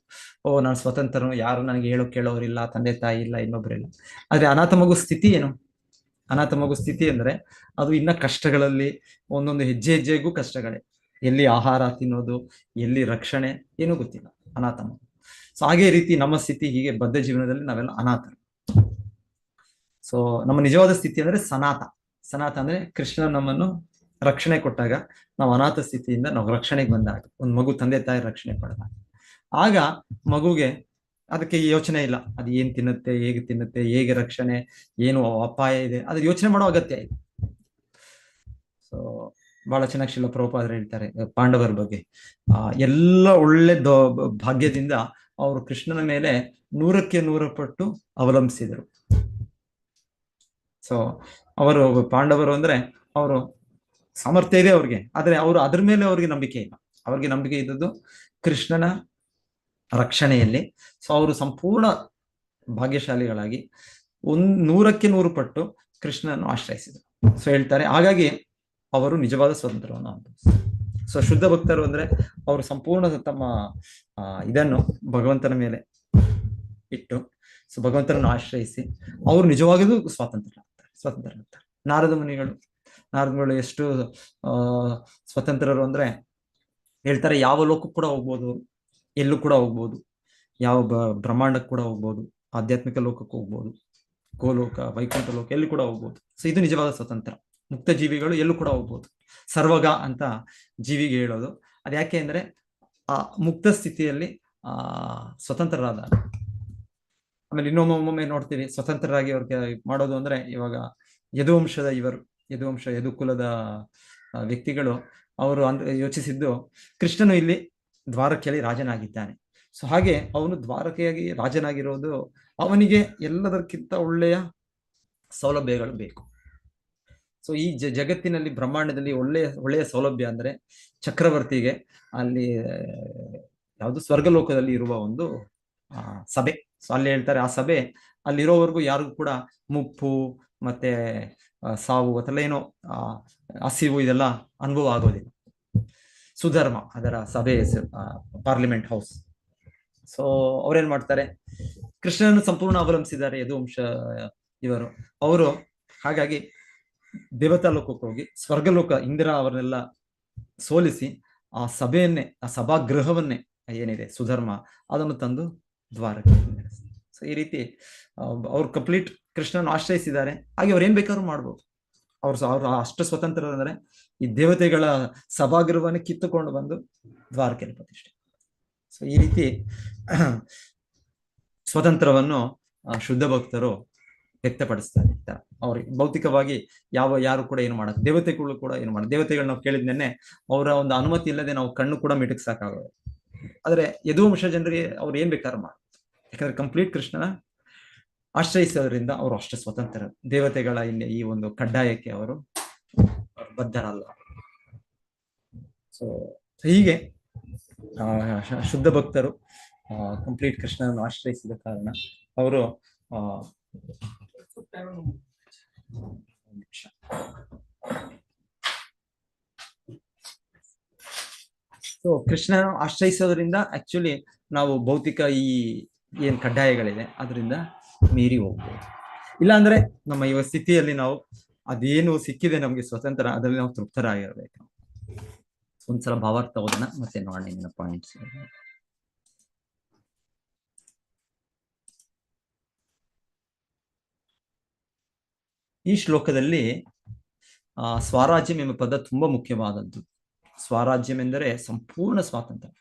ನಾನು ಸ್ವತಂತ್ರನು, ಯಾರು ನನಗೆ ಕೇಳೋರಿಲ್ಲ, ತಂದೆ ತಾಯಿ ಇಲ್ಲ, ಇನ್ನೊಬ್ಬರಿಲ್ಲ. ಆದ್ರೆ ಅನಾಥ ಮಗು ಸ್ಥಿತಿ ಏನು? ಅನಾಥ ಮಗು ಸ್ಥಿತಿ ಅಂದ್ರೆ ಅದು ಇನ್ನ ಕಷ್ಟಗಳಲ್ಲಿ, ಒಂದೊಂದು ಹೆಜ್ಜೆಗೂ ಕಷ್ಟಗಳೇ. ಎಲ್ಲಿ ಆಹಾರ ತಿನ್ನೋದು, ಎಲ್ಲಿ ರಕ್ಷಣೆ, ಏನೂ ಗೊತ್ತಿಲ್ಲ ಅನಾಥ ಮಗು. ಸೊ ಹಾಗೆ ರೀತಿ ನಮ್ಮ ಸ್ಥಿತಿ ಹೀಗೆ ಬದ್ಧ ಜೀವನದಲ್ಲಿ ನಾವೆಲ್ಲ ಅನಾಥರು. ಸೊ ನಮ್ಮ ನಿಜವಾದ ಸ್ಥಿತಿ ಅಂದ್ರೆ ಸನಾಥ ಅಂದ್ರೆ ಕೃಷ್ಣ ನಮ್ಮನ್ನು ರಕ್ಷಣೆ ಕೊಟ್ಟಾಗ ನಾವು ಅನಾಥ ಸ್ಥಿತಿಯಿಂದ ನಾವು ರಕ್ಷಣೆಗೆ ಬಂದಾಗ, ಒಂದು ಮಗು ತಂದೆ ತಾಯಿ ರಕ್ಷಣೆ ಪಡೆದಾಗ, ಆಗ ಮಗುಗೆ ಅದಕ್ಕೆ ಯೋಚನೆ ಇಲ್ಲ, ಅದು ಏನ್ ತಿನ್ನುತ್ತೆ, ಹೇಗೆ ರಕ್ಷಣೆ, ಏನು ಅಪಾಯ ಇದೆ, ಅದ್ರ ಯೋಚನೆ ಮಾಡೋ ಅಗತ್ಯ ಇದೆ. ಸೊ ಬಹಳ ಚೆನ್ನಾಗಿ ಶ್ರೀಲ ಪ್ರಭುಪಾದರು ಹೇಳ್ತಾರೆ ಪಾಂಡವರ ಬಗ್ಗೆ. ಎಲ್ಲ ಒಳ್ಳೆ ಭಾಗ್ಯದಿಂದ ಅವರು ಕೃಷ್ಣನ ಮೇಲೆ 100ಕ್ಕೆ 100 ಪಟ್ಟು ಅವಲಂಬಿಸಿದರು. ಸೊ ಅವರು ಪಾಂಡವರು ಅಂದ್ರೆ ಅವರು ಸಾಮರ್ಥ್ಯ ಇದೆ ಅವ್ರಿಗೆ, ಆದ್ರೆ ಅವರು ಅದ್ರ ಮೇಲೆ ಅವ್ರಿಗೆ ನಂಬಿಕೆ ಇಲ್ಲ. ಅವ್ರಿಗೆ ನಂಬಿಕೆ ಇದ್ದದ್ದು ಕೃಷ್ಣನ ರಕ್ಷಣೆಯಲ್ಲಿ. ಸೊ ಅವರು ಸಂಪೂರ್ಣ ಭಾಗ್ಯಶಾಲಿಗಳಾಗಿ 100ಕ್ಕೆ 100 ಪಟ್ಟು ಕೃಷ್ಣನನ್ನು ಆಶ್ರಯಿಸಿದರು. ಸೊ ಹೇಳ್ತಾರೆ, ಹಾಗಾಗಿ ಅವರು ನಿಜವಾದ ಸ್ವತಂತ್ರವನ್ನು ಅನುಭವಿಸಿದರು. ಸೊ ಶುದ್ಧ ಭಕ್ತರು ಅಂದ್ರೆ ಅವರು ಸಂಪೂರ್ಣ ತಮ್ಮ ಇದನ್ನು ಭಗವಂತನ ಮೇಲೆ ಇಟ್ಟು, ಸೊ ಭಗವಂತನನ್ನು ಆಶ್ರಯಿಸಿ ಅವರು ನಿಜವಾಗಿಯೂ ಸ್ವತಂತ್ರರಾಗ್ತಾರೆ. ನಾರದ ಮುನಿಗಳು ಎಷ್ಟು ಸ್ವತಂತ್ರರು ಅಂದ್ರೆ ಹೇಳ್ತಾರೆ, ಯಾವ ಲೋಕಕ್ಕೆ ಕೂಡ ಹೋಗ್ಬೋದು, ಎಲ್ಲೂ ಕೂಡ ಹೋಗ್ಬೋದು, ಯಾವ ಬ್ರಹ್ಮಾಂಡಕ್ಕೆ ಕೂಡ ಹೋಗ್ಬೋದು, ಆಧ್ಯಾತ್ಮಿಕ ಲೋಕಕ್ಕೆ ಹೋಗ್ಬೋದು, ಗೋಲೋಕ, ವೈಕುಂಠ ಲೋಕ, ಎಲ್ಲಿ ಕೂಡ ಹೋಗ್ಬೋದು. ಸೊ ಇದು ನಿಜವಾದ ಸ್ವತಂತ್ರ. ಮುಕ್ತ ಜೀವಿಗಳು ಎಲ್ಲೂ ಕೂಡ ಹೋಗ್ಬೋದು. ಸರ್ವಗ ಅಂತ ಜೀವಿಗೆ ಹೇಳೋದು. ಅದ್ಯಾಕೆ ಅಂದ್ರೆ ಆ ಮುಕ್ತ ಸ್ಥಿತಿಯಲ್ಲಿ ಸ್ವತಂತ್ರರಾದ. ಆಮೇಲೆ ಇನ್ನೊಮ್ಮೊಮ್ಮೆ ನೋಡ್ತೀವಿ ಸ್ವತಂತ್ರರಾಗಿ ಅವ್ರಿಗೆ ಮಾಡೋದು ಅಂದ್ರೆ, ಇವಾಗ ಯದುಕುಲದ ವ್ಯಕ್ತಿಗಳು ಅವರು ಯೋಚಿಸಿದ್ದು, ಕೃಷ್ಣನು ಇಲ್ಲಿ ದ್ವಾರಕೆಯಲ್ಲಿ ರಾಜನಾಗಿದ್ದಾನೆ. ಸೊ ಹಾಗೆ ಅವನು ದ್ವಾರಕೆಯಾಗಿ ರಾಜನಾಗಿರೋದು, ಅವನಿಗೆ ಎಲ್ಲದಕ್ಕಿಂತ ಒಳ್ಳೆಯ ಸೌಲಭ್ಯಗಳು ಬೇಕು. ಸೊ ಈ ಜಗತ್ತಿನಲ್ಲಿ ಬ್ರಹ್ಮಾಂಡದಲ್ಲಿ ಒಳ್ಳೆಯ ಸೌಲಭ್ಯ ಅಂದ್ರೆ ಚಕ್ರವರ್ತಿಗೆ ಅಲ್ಲಿ ಯಾವುದು ಸ್ವರ್ಗಲೋಕದಲ್ಲಿ ಇರುವ ಒಂದು ಸಭೆ. ಸೊ ಅಲ್ಲಿ ಹೇಳ್ತಾರೆ, ಆ ಸಭೆ ಅಲ್ಲಿರೋವರೆಗೂ ಯಾರಿಗೂ ಕೂಡ ಮುಪ್ಪು ಮತ್ತೆ ಸಾವು ಅಥವಾ ಏನೋ ಹಸಿವು ಇದೆಲ್ಲ ಅನುಭವ ಆಗೋದಿಲ್ಲ. ಸುಧರ್ಮ ಅದರ ಸಭೆ ಹೆಸರು, ಪಾರ್ಲಿಮೆಂಟ್ ಹೌಸ್. ಸೊ ಅವ್ರೇನ್ ಮಾಡ್ತಾರೆ, ಕೃಷ್ಣನನ್ನು ಸಂಪೂರ್ಣ ಅವಲಂಬಿಸಿದ್ದಾರೆ ಯದುವಂಶ ಇವರು. ಅವರು ಹಾಗಾಗಿ ದೇವತಾ ಲೋಕಕ್ಕೆ ಹೋಗಿ ಸ್ವರ್ಗಲೋಕ ಇಂದಿರಾ ಅವರನ್ನೆಲ್ಲ ಸೋಲಿಸಿ ಆ ಸಭೆಯನ್ನೇ, ಆ ಸಭಾಗೃಹವನ್ನೇ ಏನಿದೆ ಸುಧರ್ಮ, ಅದನ್ನು ತಂದು ದ್ವಾರಕ್ಕೆ. ಸೊ ಈ ರೀತಿ ಅವ್ರು ಕಂಪ್ಲೀಟ್ ಕೃಷ್ಣನ ಆಶ್ರಯಿಸಿದ್ದಾರೆ. ಹಾಗೆ ಅವ್ರು ಏನ್ ಬೇಕಾದ್ರೂ ಮಾಡ್ಬೋದು. ಅವ್ರು ಅಷ್ಟು ಸ್ವತಂತ್ರ ಅಂದ್ರೆ ಈ ದೇವತೆಗಳ ಸಭಾಗೃಹವನ್ನು ಕಿತ್ತುಕೊಂಡು ಬಂದು ದ್ವಾರಕೆಯಲ್ಲಿ ಪ್ರತಿಷ್ಠೆ. ಸೊ ಈ ರೀತಿ ಸ್ವತಂತ್ರವನ್ನು ಶುದ್ಧ ಭಕ್ತರು ವ್ಯಕ್ತಪಡಿಸ್ತಾರೆ. ಅವ್ರಿಗೆ ಭೌತಿಕವಾಗಿ ಯಾರು ಕೂಡ ಏನು ಮಾಡಕ್, ದೇವತೆಗಳು ಕೂಡ ಏನು ಮಾಡಕ್. ದೇವತೆಗಳು ನಾವು ಕೇಳಿದ್ನೇನೆ ಅವರ ಒಂದು ಅನುಮತಿ ಇಲ್ಲದೆ ನಾವು ಕಣ್ಣು ಕೂಡ ಮಿಟಕ್ಸಾಕಾಗೋದು. ಆದ್ರೆ ಯದುವಂಶ ಜನರಿಗೆ ಅವ್ರು ಏನ್ ಬೇಕಾದ್ರೂ ಮಾಡ, ಯಾಕಂದ್ರೆ ಕಂಪ್ಲೀಟ್ ಕೃಷ್ಣನ ಆಶ್ರಯಿಸೋದ್ರಿಂದ ಅವರು ಅಷ್ಟು ಸ್ವತಂತ್ರ. ದೇವತೆಗಳ ಈ ಒಂದು ಕಡ್ಡಾಯಕ್ಕೆ ಅವರು ಬದ್ಧರಲ್ಲ. ಸೊ ಹೀಗೆ ಶುದ್ಧ ಭಕ್ತರು ಕಂಪ್ಲೀಟ್ ಕೃಷ್ಣನನ್ನು ಆಶ್ರಯಿಸಿದ ಕಾರಣ ಅವರು ಸೊ ಕೃಷ್ಣ ಆಶ್ರಯಿಸೋದ್ರಿಂದ ಆಕ್ಚುಲಿ ನಾವು ಭೌತಿಕ ಏನ್ ಕಡ್ಡಾಯಗಳಿದೆ ಅದರಿಂದ ಮೀರಿ ಹೋಗ್ಬೋದು. ಇಲ್ಲಾಂದ್ರೆ ನಮ್ಮ ಈ ಸ್ಥಿತಿಯಲ್ಲಿ ನಾವು ಅದೇನು ಸಿಕ್ಕಿದೆ ನಮ್ಗೆ ಸ್ವತಂತ್ರ, ಅದರಲ್ಲಿ ನಾವು ತೃಪ್ತರಾಗಿರ್ಬೇಕು. ಒಂದ್ಸಲ ಭಾವಾರ್ಥ ಓದೋಣ, ಮತ್ತೆ ನೋಡೋಣ ಪಾಯಿಂಟ್ಸ್. ಈ ಶ್ಲೋಕದಲ್ಲಿ ಸ್ವರಾಜ್ಯಂ ಎಂಬ ಪದ ತುಂಬಾ ಮುಖ್ಯವಾದದ್ದು. ಸ್ವರಾಜ್ಯಂ ಎಂದರೆ ಸಂಪೂರ್ಣ ಸ್ವಾತಂತ್ರ್ಯ.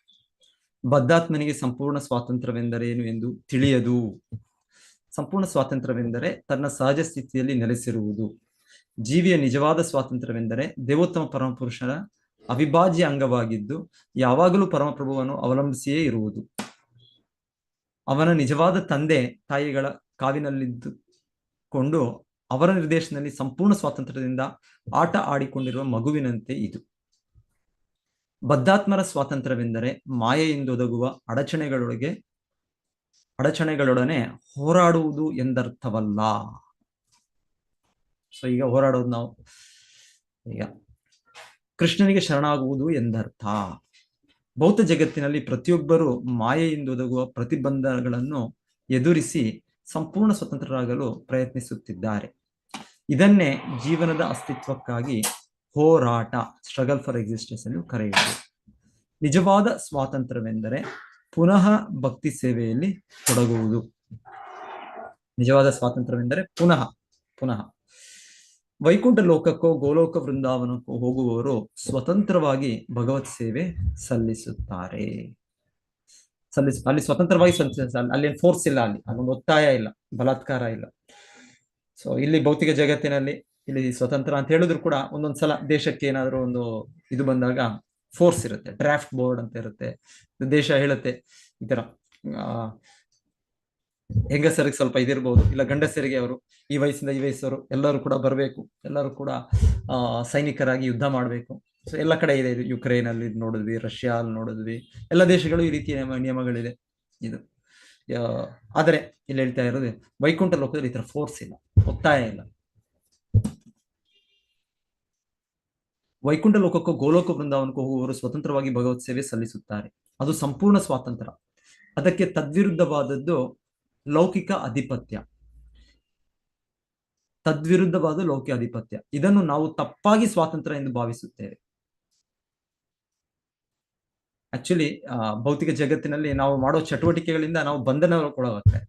ಬದ್ಧಾತ್ಮನಿಗೆ ಸಂಪೂರ್ಣ ಸ್ವಾತಂತ್ರ್ಯವೆಂದರೇನು ಎಂದು ತಿಳಿಯದು. ಸಂಪೂರ್ಣ ಸ್ವಾತಂತ್ರ್ಯವೆಂದರೆ ತನ್ನ ಸಹಜ ಸ್ಥಿತಿಯಲ್ಲಿ ನೆಲೆಸಿರುವುದು. ಜೀವಿಯ ನಿಜವಾದ ಸ್ವಾತಂತ್ರ್ಯವೆಂದರೆ ದೇವೋತ್ತಮ ಪರಮಪುರುಷನ ಅವಿಭಾಜ್ಯ ಅಂಗವಾಗಿದ್ದು ಯಾವಾಗಲೂ ಪರಮಪ್ರಭುವನ್ನು ಅವಲಂಬಿಸಿಯೇ ಇರುವುದು. ಅವನ ನಿಜವಾದ ತಂದೆ ತಾಯಿಗಳ ಕಾವಿನಲ್ಲಿದ್ದುಕೊಂಡು ಅವರ ನಿರ್ದೇಶನದಲ್ಲಿ ಸಂಪೂರ್ಣ ಸ್ವಾತಂತ್ರ್ಯದಿಂದ ಆಟ ಆಡಿಕೊಂಡಿರುವ ಮಗುವಿನಂತೆ ಇದು. ಬದ್ಧಾತ್ಮರ ಸ್ವಾತಂತ್ರ್ಯವೆಂದರೆ ಮಾಯೆಯಿಂದೊದಗುವ ಅಡಚಣೆಗಳೊಡನೆ ಹೋರಾಡುವುದು ಎಂದರ್ಥವಲ್ಲ. ಸೊ ಈಗ ಹೋರಾಡೋದು ನಾವು ಈಗ ಕೃಷ್ಣನಿಗೆ ಶರಣಾಗುವುದು ಎಂದರ್ಥ. ಭೌತ ಜಗತ್ತಿನಲ್ಲಿ ಪ್ರತಿಯೊಬ್ಬರು ಮಾಯೆಯಿಂದ ಒದಗುವ ಪ್ರತಿಬಂಧಗಳನ್ನು ಎದುರಿಸಿ ಸಂಪೂರ್ಣ ಸ್ವತಂತ್ರರಾಗಲು ಪ್ರಯತ್ನಿಸುತ್ತಿದ್ದಾರೆ. ಇದನ್ನೇ ಜೀವನದ ಅಸ್ತಿತ್ವಕ್ಕಾಗಿ ಹೋರಾಟ, ಸ್ಟ್ರಗಲ್ ಫಾರ್ ಎಕ್ಸಿಸ್ಟೆನ್ಸ್ ಎಂದು ಕರೆಯುವುದು. ನಿಜವಾದ ಸ್ವಾತಂತ್ರ್ಯವೆಂದರೆ ಪುನಃ ಭಕ್ತಿ ಸೇವೆಯಲ್ಲಿ ತೊಡಗುವುದು. ನಿಜವಾದ ಸ್ವಾತಂತ್ರ್ಯವೆಂದರೆ ಪುನಃ ವೈಕುಂಠ ಲೋಕಕ್ಕೋ ಗೋಲೋಕ ವೃಂದಾವನಕ್ಕೋ ಹೋಗುವವರು ಸ್ವತಂತ್ರವಾಗಿ ಭಗವತ್ ಸೇವೆ ಸಲ್ಲಿಸುತ್ತಾರೆ. ಅಲ್ಲಿ ಸ್ವತಂತ್ರವಾಗಿ ಅಲ್ಲಿ ಫೋರ್ಸ್ ಇಲ್ಲ, ಅಲ್ಲಿ ಅದೊಂದು ಒತ್ತಾಯ ಇಲ್ಲ, ಬಲಾತ್ಕಾರ ಇಲ್ಲ. ಸೊ ಇಲ್ಲಿ ಭೌತಿಕ ಜಗತ್ತಿನಲ್ಲಿ ಇಲ್ಲಿ ಸ್ವತಂತ್ರ ಅಂತ ಹೇಳಿದ್ರು ಕೂಡ ಒಂದೊಂದ್ಸಲ ದೇಶಕ್ಕೆ ಏನಾದ್ರು ಒಂದು ಇದು ಬಂದಾಗ ಫೋರ್ಸ್ ಇರುತ್ತೆ, ಡ್ರಾಫ್ಟ್ ಬೋರ್ಡ್ ಅಂತ ಇರುತ್ತೆ. ದೇಶ ಹೇಳುತ್ತೆ ಈ ತರ ಹೆಂಗಸರಿಗೆ ಸ್ವಲ್ಪ ಇದಿರ್ಬೋದು, ಇಲ್ಲ ಗಂಡಸರಿಗೆ ಅವರು ಈ ವಯಸ್ಸಿಂದ ಈ ವಯಸ್ಸವರು ಎಲ್ಲರೂ ಕೂಡ ಬರಬೇಕು, ಎಲ್ಲರೂ ಕೂಡ ಸೈನಿಕರಾಗಿ ಯುದ್ಧ ಮಾಡಬೇಕು. ಸೊ ಎಲ್ಲ ಕಡೆ ಇದೆ ಇದು. ಯುಕ್ರೇನ್ ಅಲ್ಲಿ ನೋಡಿದ್ವಿ, ರಷ್ಯಾ ಅಲ್ಲಿ ನೋಡಿದ್ವಿ, ಎಲ್ಲ ದೇಶಗಳು ಈ ರೀತಿಯ ನಿಯಮಗಳಿದೆ ಇದು. ಆದರೆ ಇಲ್ಲಿ ಹೇಳ್ತಾ ಇರೋದು ವೈಕುಂಠ ಲೋಕದಲ್ಲಿ ಈ ತರ ಫೋರ್ಸ್ ಇಲ್ಲ, ಒತ್ತಾಯ ಇಲ್ಲ. ವೈಕುಂಠ ಲೋಕಕ್ಕೂ ಗೋಲೋಕ ವೃಂದಾವನಕ್ಕೂ ಹೋಗುವವರು ಸ್ವತಂತ್ರವಾಗಿ ಭಗವತ್ ಸೇವೆ ಸಲ್ಲಿಸುತ್ತಾರೆ. ಅದು ಸಂಪೂರ್ಣ ಸ್ವಾತಂತ್ರ್ಯ. ಅದಕ್ಕೆ ತದ್ವಿರುದ್ಧವಾದದ್ದು ಲೌಕಿಕ ಆಧಿಪತ್ಯ. ಲೌಕಿಕ ಆಧಿಪತ್ಯ. ಇದನ್ನು ನಾವು ತಪ್ಪಾಗಿ ಸ್ವಾತಂತ್ರ್ಯ ಎಂದು ಭಾವಿಸುತ್ತೇವೆ. ಆಕ್ಚುಲಿ ಭೌತಿಕ ಜಗತ್ತಿನಲ್ಲಿ ನಾವು ಮಾಡೋ ಚಟುವಟಿಕೆಗಳಿಂದ ನಾವು ಬಂಧನಕ್ಕೊಳಗಾಗ್ತೇವೆ.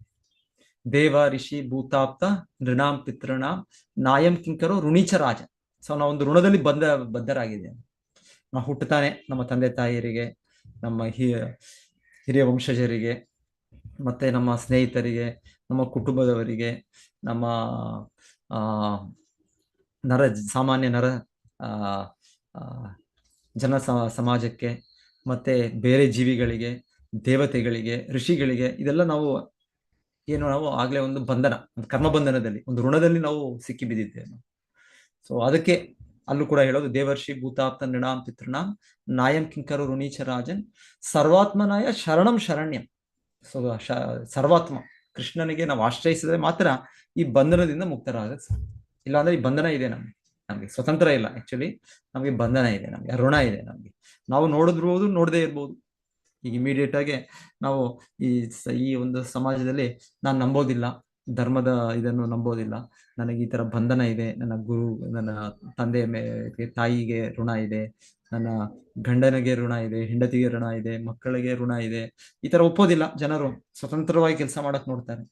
ದೇವ ಋಷಿ ಭೂತಾಪ್ತ ನೃಣಾಂ ಪಿತೃಣಾಂ ನಾಯಂ ಕಿಂಕರೋ ಋಣೀಚ ರಾಜ. ಸೊ ನಾವೊಂದು ಋಣದಲ್ಲಿ ಬದ್ಧರಾಗಿದ್ದೇವೆ. ನಾವು ಹುಟ್ಟುತ್ತಾನೆ ನಮ್ಮ ತಂದೆ ತಾಯಿಯರಿಗೆ, ನಮ್ಮ ಹಿರಿಯ ವಂಶಜರಿಗೆ, ಮತ್ತೆ ನಮ್ಮ ಸ್ನೇಹಿತರಿಗೆ, ನಮ್ಮ ಕುಟುಂಬದವರಿಗೆ, ನಮ್ಮ ಸಾಮಾನ್ಯ ಜನ ಸಮಾಜಕ್ಕೆ, ಮತ್ತೆ ಬೇರೆ ಜೀವಿಗಳಿಗೆ, ದೇವತೆಗಳಿಗೆ, ಋಷಿಗಳಿಗೆ, ಇದೆಲ್ಲ ನಾವು ಆಗ್ಲೇ ಒಂದು ಬಂಧನ, ಒಂದು ಕರ್ಮಬಂಧನದಲ್ಲಿ, ಒಂದು ಋಣದಲ್ಲಿ ನಾವು ಸಿಕ್ಕಿ ಬಿದ್ದಿದ್ದೇವೆ. ಸೊ ಅದಕ್ಕೆ ಅಲ್ಲೂ ಕೂಡ ಹೇಳೋದು ದೇವರ್ಷಿ ಭೂತಾಪ್ತ ನೃಣಾಂ ಪಿತೃಣಾಂ ನಾಯಂ ಕಿಂಕರು ಋಣೀಚ ರಾಜನ್ ಸರ್ವಾತ್ಮನಾಯ ಶರಣಂ ಶರಣ್ಯಂ. ಸೊ ಸರ್ವಾತ್ಮ ಕೃಷ್ಣನಿಗೆ ನಾವು ಆಶ್ರಯಿಸಿದ್ರೆ ಮಾತ್ರ ಈ ಬಂಧನದಿಂದ ಮುಕ್ತರಾಗ. ಇಲ್ಲಾಂದ್ರೆ ಈ ಬಂಧನ ಇದೆ, ನಮ್ಗೆ ಸ್ವತಂತ್ರ ಇಲ್ಲ. ಆಕ್ಚುಲಿ ನಮ್ಗೆ ಬಂಧನ ಇದೆ, ನಮ್ಗೆ ಋಣ ಇದೆ. ನಮ್ಗೆ ನಾವು ನೋಡಿದ್ಬೋದು, ನೋಡದೇ ಇರ್ಬೋದು. ಈಗ ಇಮಿಡಿಯೇಟ್ ಆಗಿ ನಾವು ಈ ಒಂದು ಸಮಾಜದಲ್ಲಿ ನಾನು ನಂಬೋದಿಲ್ಲ, ಧರ್ಮದ ಇದನ್ನು ನಂಬೋದಿಲ್ಲ, ನನಗೆ ಈ ತರ ಬಂಧನ ಇದೆ, ನನ್ನ ತಂದೆ ತಾಯಿಗೆ ಋಣ ಇದೆ, ನನ್ನ ಗಂಡನಿಗೆ ಋಣ ಇದೆ, ಹೆಂಡತಿಗೆ ಋಣ ಇದೆ, ಮಕ್ಕಳಿಗೆ ಋಣ ಇದೆ. ಈ ತರ ಒಪ್ಪೋದಿಲ್ಲ ಜನರು, ಸ್ವತಂತ್ರವಾಗಿ ಕೆಲಸ ಮಾಡಕ್ ನೋಡ್ತಾರೆ.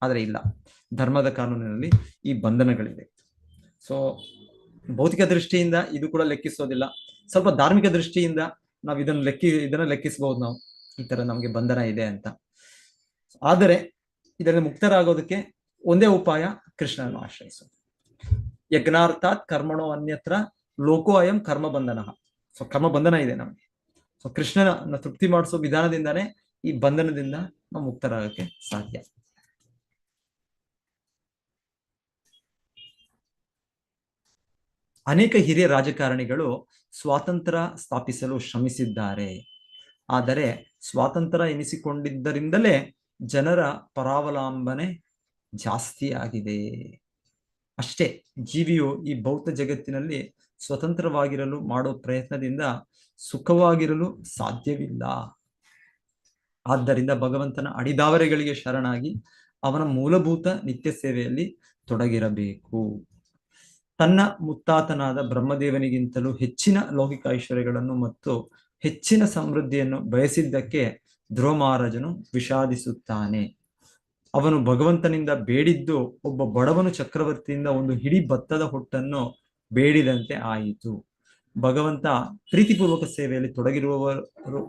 ಆದ್ರೆ ಇಲ್ಲ, ಧರ್ಮದ ಕಾನೂನಿನಲ್ಲಿ ಈ ಬಂಧನಗಳಿದೆ. ಸೊ ಭೌತಿಕ ದೃಷ್ಟಿಯಿಂದ ಇದು ಕೂಡ ಲೆಕ್ಕಿಸೋದಿಲ್ಲ. ಸ್ವಲ್ಪ ಧಾರ್ಮಿಕ ದೃಷ್ಟಿಯಿಂದ ನಾವು ಇದನ್ನ ಲೆಕ್ಕಿಸಬಹುದು. ನಾವು ಈ ತರ ನಮ್ಗೆ ಬಂಧನ ಇದೆ ಅಂತ. ಆದರೆ ಇದರಲ್ಲಿ ಮುಕ್ತರಾಗೋದಕ್ಕೆ ಒಂದೇ ಉಪಾಯ, ಕೃಷ್ಣನನ್ನು ಆಶ್ರಯಿಸೋದು. ಯಜ್ಞಾರ್ಥಾತ್ ಕರ್ಮಣೋ ಅನ್ಯತ್ರ ಲೋಕೋ ಅಯಂ ಕರ್ಮ ಬಂಧನ. ಸೊ ಕರ್ಮ ಬಂಧನ ಇದೆ ನಮ್ಗೆ. ಸೊ ಕೃಷ್ಣನ ತೃಪ್ತಿ ಮಾಡಿಸೋ ವಿಧಾನದಿಂದಾನೇ ಈ ಬಂಧನದಿಂದ ನಾವು ಮುಕ್ತರಾಗಕ್ಕೆ ಸಾಧ್ಯ. ಅನೇಕ ಹಿರಿಯ ರಾಜಕಾರಣಿಗಳು ಸ್ವಾತಂತ್ರ್ಯ ಸ್ಥಾಪಿಸಲು ಶ್ರಮಿಸಿದ್ದಾರೆ. ಆದರೆ ಸ್ವಾತಂತ್ರ್ಯ ಎನಿಸಿಕೊಂಡಿದ್ದರಿಂದಲೇ ಜನರ ಪರಾವಲಂಬನೆ ಜಾಸ್ತಿ ಆಗಿದೆ ಅಷ್ಟೇ. ಜೀವಿಯು ಈ ಭೌತ ಜಗತ್ತಿನಲ್ಲಿ ಸ್ವತಂತ್ರವಾಗಿರಲು ಮಾಡೋ ಪ್ರಯತ್ನದಿಂದ ಸುಖವಾಗಿರಲು ಸಾಧ್ಯವಿಲ್ಲ. ಆದ್ದರಿಂದ ಭಗವಂತನ ಅಡಿದಾವರೆಗಳಿಗೆ ಶರಣಾಗಿ ಅವನ ಮೂಲಭೂತ ನಿತ್ಯ ಸೇವೆಯಲ್ಲಿ ತೊಡಗಿರಬೇಕು. ತನ್ನ ಮುತ್ತಾತನಾದ ಬ್ರಹ್ಮದೇವನಿಗಿಂತಲೂ ಹೆಚ್ಚಿನ ಲೌಕಿಕ ಐಶ್ವರ್ಯಗಳನ್ನು ಮತ್ತು ಹೆಚ್ಚಿನ ಸಮೃದ್ಧಿಯನ್ನು ಬಯಸಿದ್ದಕ್ಕೆ ಧ್ರುವ ಮಹಾರಾಜನು ವಿಷಾದಿಸುತ್ತಾನೆ. ಅವನು ಭಗವಂತನಿಂದ ಬೇಡಿದ್ದು ಒಬ್ಬ ಬಡವನು ಚಕ್ರವರ್ತಿಯಿಂದ ಒಂದು ಹಿಡಿ ಭತ್ತದ ಹೊಟ್ಟನ್ನು ಬೇಡಿದಂತೆ ಆಯಿತು. ಭಗವಂತ ಪ್ರೀತಿಪೂರ್ವಕ ಸೇವೆಯಲ್ಲಿ ತೊಡಗಿರುವವರು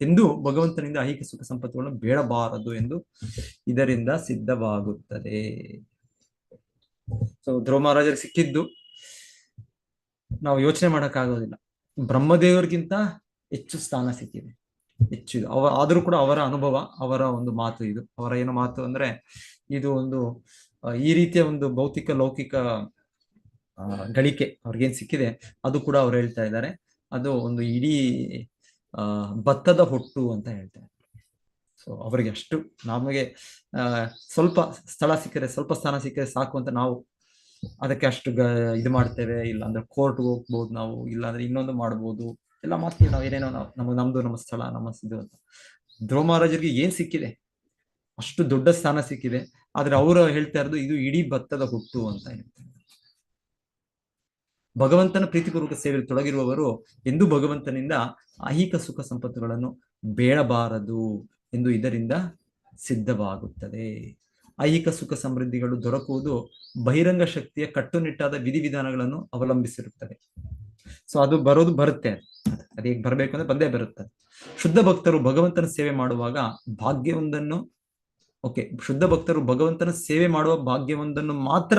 ಎಂದು ಭಗವಂತನಿಂದ ಐಹಿಕ ಸುಖ ಸಂಪತ್ತುಗಳನ್ನು ಬೇಡಬಾರದು ಎಂದು ಇದರಿಂದ ಸಿದ್ಧವಾಗುತ್ತದೆ. ಸೊ ಧ್ರುವ ಮಹಾರಾಜರಿಗೆ ಸಿಕ್ಕಿದ್ದು ನಾವು ಯೋಚನೆ ಮಾಡಕ್ಕಾಗೋದಿಲ್ಲ. ಬ್ರಹ್ಮದೇವರಿಗಿಂತ ಹೆಚ್ಚು ಸ್ಥಾನ ಸಿಕ್ಕಿದೆ, ಹೆಚ್ಚು. ಆದ್ರೂ ಕೂಡ ಅವರ ಅನುಭವ, ಅವರ ಒಂದು ಮಾತು ಇದು. ಅವರ ಏನು ಮಾತು ಅಂದ್ರೆ, ಇದು ಒಂದು ಈ ರೀತಿಯ ಒಂದು ಭೌತಿಕ ಲೌಕಿಕ ಗಳಿಕೆ ಅವ್ರಿಗೇನ್ ಸಿಕ್ಕಿದೆ ಅದು ಕೂಡ ಅವ್ರು ಹೇಳ್ತಾ ಇದ್ದಾರೆ. ಅದು ಒಂದು ಇಡೀ ಭತ್ತದ ಹೊಟ್ಟು ಅಂತ ಹೇಳ್ತಾರೆ. ಸೊ ಅವರಿಗೆ ಅಷ್ಟು, ನಮಗೆ ಸ್ವಲ್ಪ ಸ್ಥಳ ಸಿಕ್ಕರೆ, ಸ್ವಲ್ಪ ಸ್ಥಾನ ಸಿಕ್ಕರೆ ಸಾಕು ಅಂತ ನಾವು ಅದಕ್ಕೆ ಅಷ್ಟು ಇದು ಮಾಡ್ತೇವೆ, ಇಲ್ಲಾಂದ್ರೆ ಕೋರ್ಟ್ಗೆ ಹೋಗ್ಬೋದು ನಾವು, ಇಲ್ಲಾಂದ್ರೆ ಇನ್ನೊಂದು ಮಾಡ್ಬೋದು ಎಲ್ಲ ಮಾಡ್ತೀವಿ ನಾವು, ಏನೇನೋ ನಾವು ನಮ್ಮ ಸ್ಥಳ ನಮ್ಮ ಇದು ಅಂತ. ಧ್ರುವ ಮಹಾರಾಜರಿಗೆ ಏನ್ ಸಿಕ್ಕಿದೆ? ಅಷ್ಟು ದೊಡ್ಡ ಸ್ಥಾನ ಸಿಕ್ಕಿದೆ. ಆದ್ರೆ ಅವರು ಹೇಳ್ತಾ ಇರೋದು ಇದು ಇಡೀ ಭತ್ತದ ಹುಟ್ಟು ಅಂತ ಹೇಳ್ತಾರೆ. ಭಗವಂತನ ಪ್ರೀತಿಪೂರ್ವಕ ಸೇವೆಯಲ್ಲಿ ತೊಡಗಿರುವವರು ಎಂದು ಭಗವಂತನಿಂದ ಐಹಿಕ ಸುಖ ಸಂಪತ್ತುಗಳನ್ನು ಬೇಡಬಾರದು ಎಂದು ಇದರಿಂದ ಸಿದ್ಧವಾಗುತ್ತದೆ. ಐಹಿಕ ಸುಖ ಸಮೃದ್ಧಿಗಳು ದೊರಕುವುದು ಬಹಿರಂಗ ಶಕ್ತಿಯ ಕಟ್ಟುನಿಟ್ಟಾದ ವಿಧಿವಿಧಾನಗಳನ್ನು ಅವಲಂಬಿಸಿರುತ್ತದೆ. ಸೊ ಅದು ಬರುತ್ತೆ, ಅದು ಹೇಗೆ ಬರಬೇಕು ಅಂದ್ರೆ ಬಂದೇ ಬರುತ್ತದೆ. ಶುದ್ಧ ಭಕ್ತರು ಭಗವಂತನ ಸೇವೆ ಮಾಡುವಾಗ ಭಾಗ್ಯವೊಂದನ್ನು ಶುದ್ಧ ಭಕ್ತರು ಭಗವಂತನ ಸೇವೆ ಮಾಡುವ ಭಾಗ್ಯವೊಂದನ್ನು ಮಾತ್ರ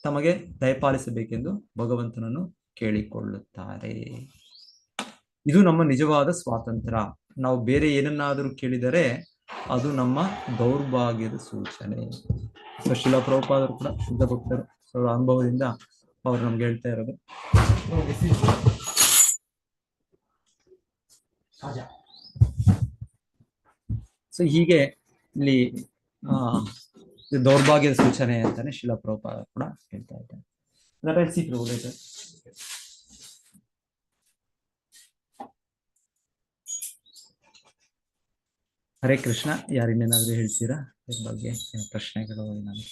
ತಮಗೆ ದಯಪಾಲಿಸಬೇಕೆಂದು ಭಗವಂತನನ್ನು ಕೇಳಿಕೊಳ್ಳುತ್ತಾರೆ. ಇದು ನಮ್ಮ ನಿಜವಾದ ಸ್ವಾತಂತ್ರ್ಯ. ನಾವು ಬೇರೆ ಏನನ್ನಾದರೂ ಕೇಳಿದರೆ ಅದು ನಮ್ಮ ದೌರ್ಭಾಗ್ಯದ ಸೂಚನೆ. ಸೊ ಶಿಲಾ ಪ್ರಭುಪಾದರು ಕೂಡ ಶುದ್ಧ ಭಕ್ತರು, ಅವರ ಅನುಭವದಿಂದ ಅವರು ನಮ್ಗೆ ಹೇಳ್ತಾ ಇರೋದು. ಸೊ ಹೀಗೆ ಇಲ್ಲಿ ದೌರ್ಭಾಗ್ಯದ ಸೂಚನೆ ಅಂತಾನೆ ಶಿಲಾ ಪ್ರಭುಪಾದ ಕೂಡ ಹೇಳ್ತಾ ಇದ್ದಾರೆ. ಹರೇ ಕೃಷ್ಣ. ಯಾರಿನ್ನೇನಾದ್ರೂ ಹೇಳ್ತೀರಾ ಇದ್ರ ಬಗ್ಗೆ? ಪ್ರಶ್ನೆಗಳು ಏನಾದ್ರು?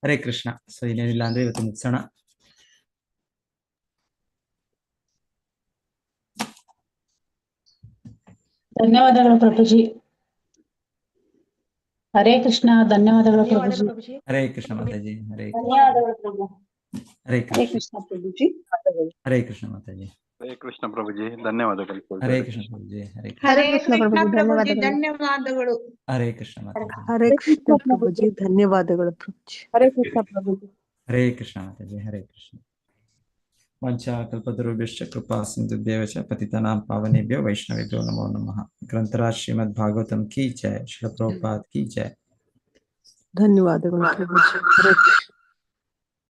ಹರೇ ಕೃಷ್ಣ. ಸೊ ಇನ್ನೇನಿಲ್ಲ ಅಂದ್ರೆ ಇವತ್ತು ಮುಗಿಸೋಣ. ಧನ್ಯವಾದಗಳು ಪ್ರಭುಜಿ. ಹರೇ ಕೃಷ್ಣ. ಧನ್ಯವಾದಗಳು ಪ್ರಭುಜಿ. ಹರೇ ಕೃಷ್ಣ ಮಾತಾಜಿ. ಹರೇ ಧನ್ಯವಾದಗಳು ಪ್ರಭು. ಹರೇ ಹರೇ ಕೃಷ್ಣ. ಕೃಷ್ಣ ಪ್ರಭುಜಿ. ಹರೇ ಕೃಷ್ಣ ಮಾತಾಜಿ. ಹರೇ ಕೃಷ್ಣ ಪ್ರಭುಜಿ, ಧನ್ಯವಾದಗಳು. ಹರೇ ಕೃಷ್ಣ ಪ್ರಭುಜಿ. ಹರೇ ಕೃಷ್ಣ. ಹರೇ ಕೃಷ್ಣ ಪ್ರಭುಜಿ, ಧನ್ಯವಾದಗಳು. ಹರೇ ಕೃಷ್ಣ ಮಾತಾಜಿ. ಹರೇ ಕೃಷ್ಣ ಪ್ರಭುಜಿ. ಧನ್ಯವಾದಗಳು ಪ್ರಭುಜಿ. ಹರೇ ಕೃಷ್ಣ ಪ್ರಭುಜಿ. ಹರೇ ಕೃಷ್ಣ ಮಾತಾಜಿ. ಹರೇ ಕೃಷ್ಣ. ವಂಚಾ ಕಲ್ಪತರುಭ್ಯಶ್ಚ ಕೃಪಾ ಸಿಂಧುಭ್ಯೇವ ಚ ಪತಿತಾನಾಂ ಪಾವನೇಭ್ಯೋ ವೈಷ್ಣವೇಭ್ಯೋ ನಮೋ ನಮಃ. ಗ್ರಂಥರಾಜ್ ಶ್ರೀಮದ್ ಭಾಗವತಂ ಕಿ ಜಯ. ಶ್ರೀಲ ಪ್ರಭುಪಾದ್ ಕಿ ಜಯ. ಧನ್ಯವಾದಗಳು ಪ್ರಭುಜಿ. ಹರೇ ಕೃಷ್ಣ.